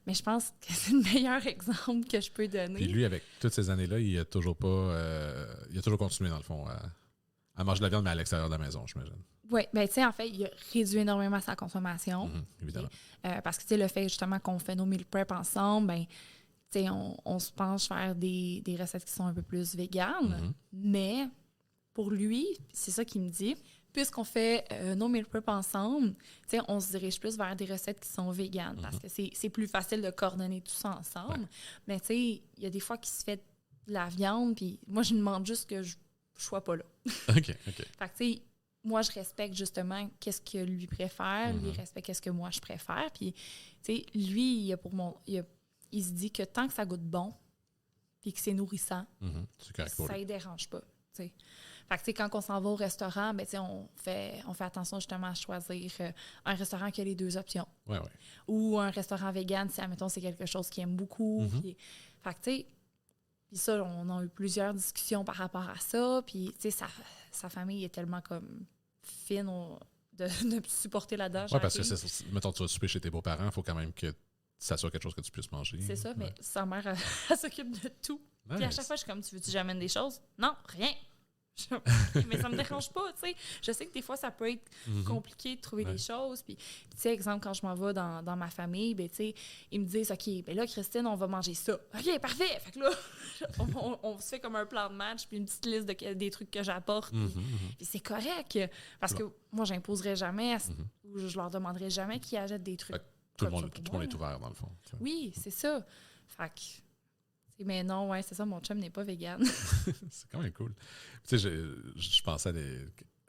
Mais je pense que c'est le meilleur exemple que je peux donner.
Puis lui, avec toutes ces années-là, il a toujours pas... il a toujours continué, dans le fond, à manger de la viande, mais à l'extérieur de la maison, j'imagine.
Oui, bien, tu sais, en fait, il a réduit énormément sa consommation.
Évidemment.
Parce que, tu sais, le fait, justement, qu'on fait nos meal prep ensemble, bien, tu sais, on se penche vers des recettes qui sont un peu plus véganes. Mais pour lui, c'est ça qu'il me dit... Puisqu'on fait nos meal prep ensemble, on se dirige plus vers des recettes qui sont véganes parce que c'est plus facile de coordonner tout ça ensemble. Ouais. Mais il y a des fois qu'il se fait de la viande, puis moi, je demande juste que je ne sois pas là.
OK.
Fait que, moi, je respecte justement qu'est-ce que lui préfère, lui respecte qu'est-ce que moi, je préfère. Puis, lui, il se dit que tant que ça goûte bon, puis que c'est nourrissant, ça ne dérange pas. T'sais. Fait que, quand on s'en va au restaurant, ben, on fait attention justement à choisir un restaurant qui a les deux options.
Ouais.
Ou un restaurant vegan, si, admettons, c'est quelque chose qu'il aime beaucoup. Fait que, puis ça, on a eu plusieurs discussions par rapport à ça. Puis, sa famille est tellement comme fine de supporter là-dedans.
Oui, parce que, mettons, tu vas souper chez tes beaux-parents, il faut quand même que ça soit quelque chose que tu puisses manger.
C'est ça, mais sa mère, elle s'occupe de tout. Nice. Puis à chaque fois, je suis comme, tu veux-tu que j'amène des choses? Non, rien. Mais ça me dérange pas, tu sais. Je sais que des fois, ça peut être compliqué de trouver des choses. Puis, tu sais, exemple, quand je m'en vais dans ma famille, ben, tu sais, ils me disent, OK, ben là, Christine, on va manger ça. OK, parfait. Fait que là, on se fait comme un plan de match, puis une petite liste des trucs que j'apporte. Puis c'est correct. Parce que moi, j'imposerais jamais, ou je leur demanderais jamais qu'ils achètent des trucs.
Tout le monde est ouvert, dans le fond.
Oui, c'est ça. Fait que. Mais non, ouais, c'est ça, mon chum n'est pas vegan.
C'est quand même cool. Tu sais, je pensais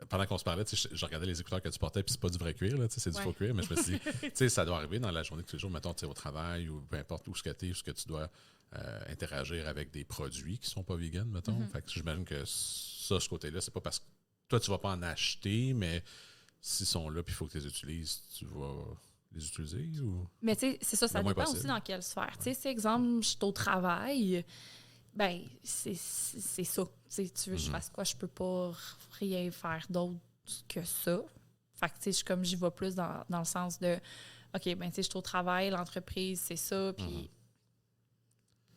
pendant qu'on se parlait, je regardais les écouteurs que tu portais, puis c'est pas du vrai cuir, là, c'est du faux cuir, mais je me suis dit, ça doit arriver dans la journée de tous les jours, mettons, au travail ou peu importe où ce que tu es, où ce que tu dois interagir avec des produits qui sont pas vegan, mettons. Fait que j'imagine que ça, ce côté-là, c'est pas parce que toi, tu vas pas en acheter, mais s'ils sont là, puis il faut que tu les utilises, tu vas les utiliser ou...
Mais tu sais, c'est ça dépend possible. Aussi dans quelle sphère. Tu sais, si, exemple, je suis au travail, ben c'est ça. Tu veux que je fasse quoi? Je peux pas rien faire d'autre que ça. Fait que, tu sais, j'y vais plus dans le sens de, OK, ben tu sais, je suis au travail, l'entreprise, c'est ça, puis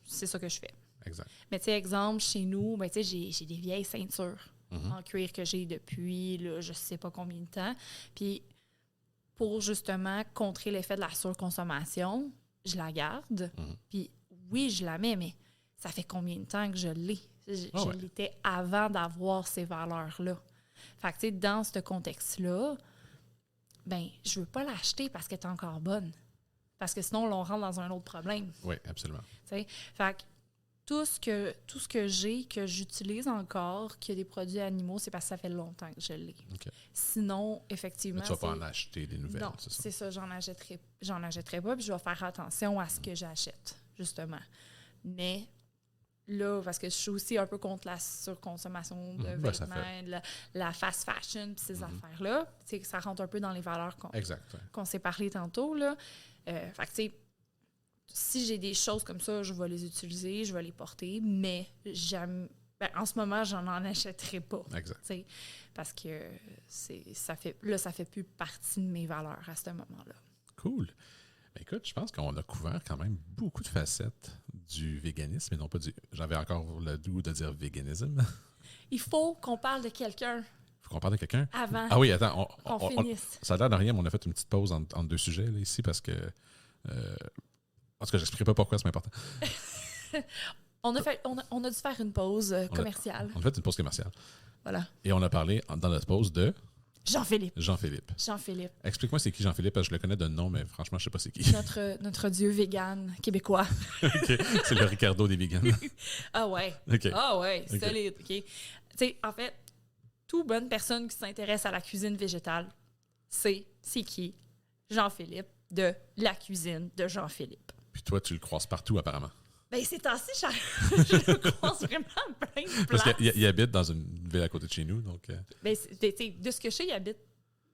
c'est ça que je fais.
Exact.
Mais tu sais, exemple, chez nous, ben tu sais, j'ai des vieilles ceintures en cuir que j'ai depuis, là, je sais pas combien de temps. Puis pour justement contrer l'effet de la surconsommation, je la garde. Puis oui, je la mets, mais ça fait combien de temps que je l'ai? Je l'étais avant d'avoir ces valeurs-là. Fait que, tu sais, dans ce contexte-là, ben je veux pas l'acheter parce qu'elle est encore bonne. Parce que sinon, on rentre dans un autre problème.
Oui, absolument.
T'sais? Fait que tout ce que j'ai, que j'utilise encore, qui a des produits animaux, c'est parce que ça fait longtemps que je l'ai.
Okay.
Sinon, effectivement...
Mais tu vas pas en acheter des nouvelles,
non,
c'est ça?
C'est ça, j'en achèterai pas, puis je vais faire attention à ce que j'achète, justement. Mais là, parce que je suis aussi un peu contre la surconsommation de vêtements, la fast fashion, puis ces affaires-là. Tu sais, ça rentre un peu dans les valeurs qu'on s'est parlé tantôt, là. Fait que, tu sais, si j'ai des choses comme ça, je vais les utiliser, je vais les porter, mais en ce moment, j'en achèterai pas.
Exact.
Parce que ça fait plus partie de mes valeurs à ce moment-là.
Cool. Ben écoute, je pense qu'on a couvert quand même beaucoup de facettes du véganisme et non pas du... J'avais encore le goût de dire véganisme.
Il faut qu'on parle de quelqu'un.
Faut qu'on parle de quelqu'un?
Avant.
Ah oui, attends.
On finisse.
Ça a l'air de rien, mais on a fait une petite pause entre deux sujets là, ici parce que... en tout cas, j'expliquerai pas pourquoi c'est important.
on a dû faire une pause commerciale.
On a fait une pause commerciale.
Voilà.
Et on a parlé dans notre pause de...
Jean-Philippe.
Jean-Philippe. Explique-moi c'est qui Jean-Philippe, parce que je le connais de nom, mais franchement, je sais pas c'est qui.
Notre dieu vegan québécois.
OK. C'est le Ricardo des vegans.
Ah ouais.
Okay.
Ah ouais, solide. OK. Tu sais, en fait, toute bonne personne qui s'intéresse à la cuisine végétale, c'est qui? Jean-Philippe de la cuisine de Jean-Philippe.
Puis toi, tu le croises partout, apparemment.
Ben c'est ainsi, je le croise vraiment plein de places.
Parce qu'il habite dans une ville à côté de chez nous, donc...
Ben, de ce que je sais, il habite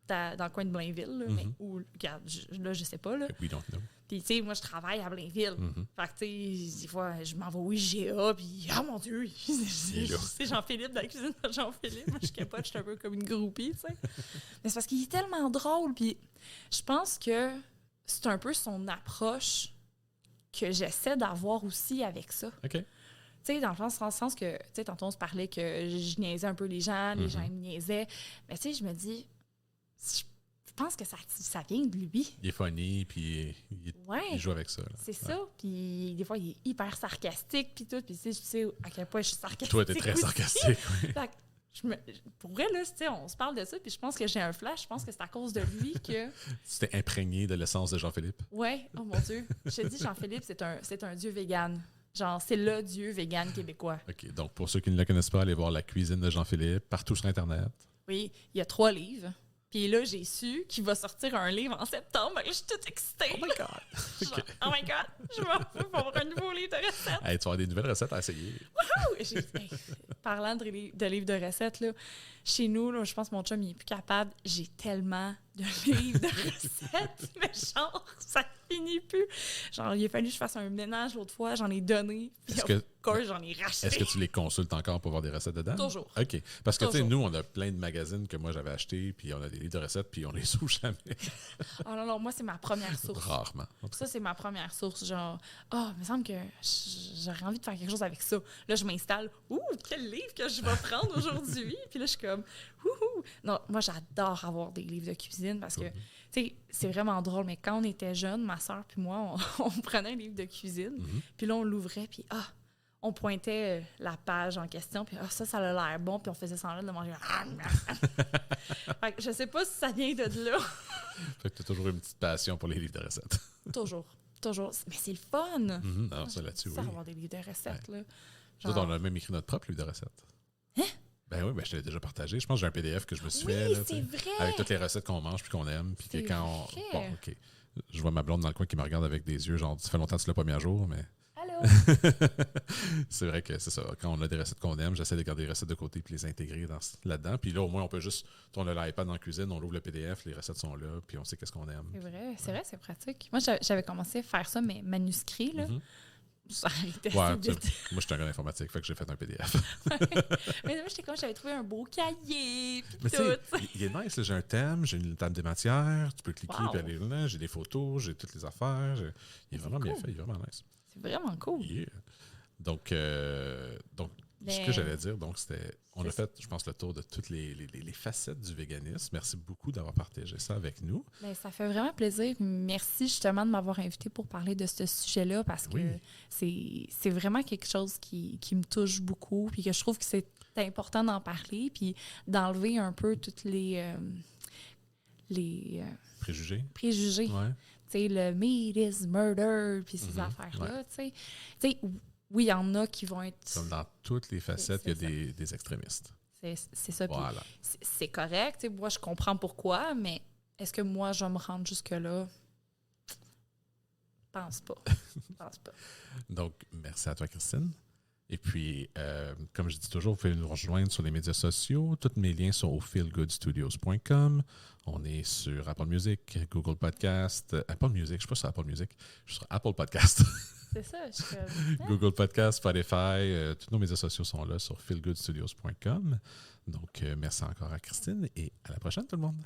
dans le coin de Blainville, là, mais où, regarde, je sais pas, là.
We don't know.
Puis, tu sais, moi, je travaille à Blainville. Fait que, tu sais, des fois, je m'en vais au IGA, puis, oh mon Dieu, c'est Jean-Philippe de la cuisine de Jean-Philippe. Moi, je capote, je suis un peu comme une groupie, tu sais. Mais c'est parce qu'il est tellement drôle, puis je pense que c'est un peu son approche que j'essaie d'avoir aussi avec ça.
OK.
Tu sais, dans le sens que, tu sais, tantôt, on se parlait que je niaisais un peu les gens me niaisaient. Mais, tu sais, je me dis, je pense que ça vient de lui.
Il est funny, puis il joue avec ça. Là.
C'est ça. Puis, des fois, il est hyper sarcastique, puis tout. Puis, tu sais à quel point je suis sarcastique.
Toi, t'es très
aussi.
sarcastique, oui.
Pour vrai, là, on se parle de ça, puis je pense que j'ai un flash. Je pense que c'est à cause de lui que...
Tu t'es imprégné de l'essence de Jean-Philippe?
Oui. Oh mon Dieu. Je te dis, Jean-Philippe, c'est un dieu vegan. Genre, c'est le dieu vegan québécois.
OK. Donc, pour ceux qui ne le connaissent pas, allez voir la cuisine de Jean-Philippe partout sur Internet.
Oui. Il y a 3 livres. Puis là, j'ai su qu'il va sortir un livre en septembre. Je suis toute excitée.
Oh my God!
Okay. Oh my God! Je vais avoir un nouveau livre de recettes.
Hey, tu vas avoir des nouvelles recettes à essayer.
Wouhou! Parlant de livres de recettes, là, chez nous, là, je pense que mon chum il est plus capable. J'ai tellement de livres de recettes, mais genre, ça finit plus. Genre, il a fallu que je fasse un ménage l'autre fois. J'en ai donné. Puis j'en ai racheté.
Est-ce que tu les consultes encore pour voir des recettes dedans?
Toujours.
OK. Parce que, tu sais, nous, on a plein de magazines que moi, j'avais achetés, puis on a des livres de recettes, puis on les ouvre jamais.
Oh non, moi, c'est ma première source.
Rarement.
Ça, c'est ma première source. Genre, il me semble que j'aurais envie de faire quelque chose avec ça. Là, je m'installe. Ouh, quel livre que je vais prendre aujourd'hui? Puis là, je suis comme, ouh. Non, moi, j'adore avoir des livres de cuisine parce que, tu sais, c'est vraiment drôle. Mais quand on était jeunes, ma soeur puis moi, on prenait un livre de cuisine. Puis là, on l'ouvrait, puis on pointait la page en question, puis ça a l'air bon, puis on faisait semblant de manger. Fait que je sais pas si ça vient de là.
Fait que tu as toujours une petite passion pour les livres de recettes.
Toujours. Mais c'est le fun.
Non, ça là-dessus, oui.
Avoir des livres de recettes, là.
Genre... Nous, on a même écrit notre propre livre de recettes.
Hein?
Ben oui, je te l'ai déjà partagé. Je pense que j'ai un PDF que je me suis fait.
Oui, c'est vrai!
Avec toutes les recettes qu'on mange puis qu'on aime. Puis que quand on. Bon, OK. Je vois ma blonde dans le coin qui me regarde avec des yeux, genre, ça fait longtemps que tu l'as pas mis à jour, mais.
Allô?
C'est vrai que c'est ça. Quand on a des recettes qu'on aime, j'essaie de garder les recettes de côté puis les intégrer là-dedans. Puis là, au moins, on peut juste tourner l'iPad dans la cuisine, on ouvre le PDF, les recettes sont là, puis on sait qu'est-ce qu'on aime.
C'est vrai, c'est pratique. Moi, j'avais commencé à faire ça, mais manuscrit, là. Ça arrêtait
ouais,
assez vite.
Moi, je suis un gars d'informatique, fait que j'ai fait un PDF.
Mais moi, j'avais trouvé un beau cahier, puis tout.
Il est nice, là, j'ai un thème, j'ai une table des matières, tu peux cliquer puis aller là, j'ai des photos, j'ai toutes les affaires. Il est vraiment bien fait, il est vraiment nice.
C'est vraiment cool.
Yeah. Donc ce que j'allais dire, c'était. On a fait, je pense, le tour de toutes les facettes du véganisme. Merci beaucoup d'avoir partagé ça avec nous.
Bien, ça fait vraiment plaisir. Merci justement de m'avoir invité pour parler de ce sujet-là parce que c'est vraiment quelque chose qui me touche beaucoup puis que je trouve que c'est important d'en parler puis d'enlever un peu toutes les
préjugés.
Ouais. Tu sais, le meat is murder puis ces affaires-là. Tu sais, oui, il y en a qui vont être...
Comme dans toutes les facettes, il y a des extrémistes.
C'est ça.
Voilà.
C'est correct. Moi, je comprends pourquoi, mais est-ce que moi, je vais me rendre jusque-là? Pense pas.
Donc, merci à toi, Christine. Et puis, comme je dis toujours, vous pouvez nous rejoindre sur les médias sociaux. Tous mes liens sont au feelgoodstudios.com. On est sur Apple Music, Google Podcast, Apple Music, je ne suis pas sur Apple Music, je suis sur Apple Podcast.
C'est ça.
Google Podcast, Spotify, tous nos médias sociaux sont là sur feelgoodstudios.com. Donc, merci encore à Christine et à la prochaine tout le monde.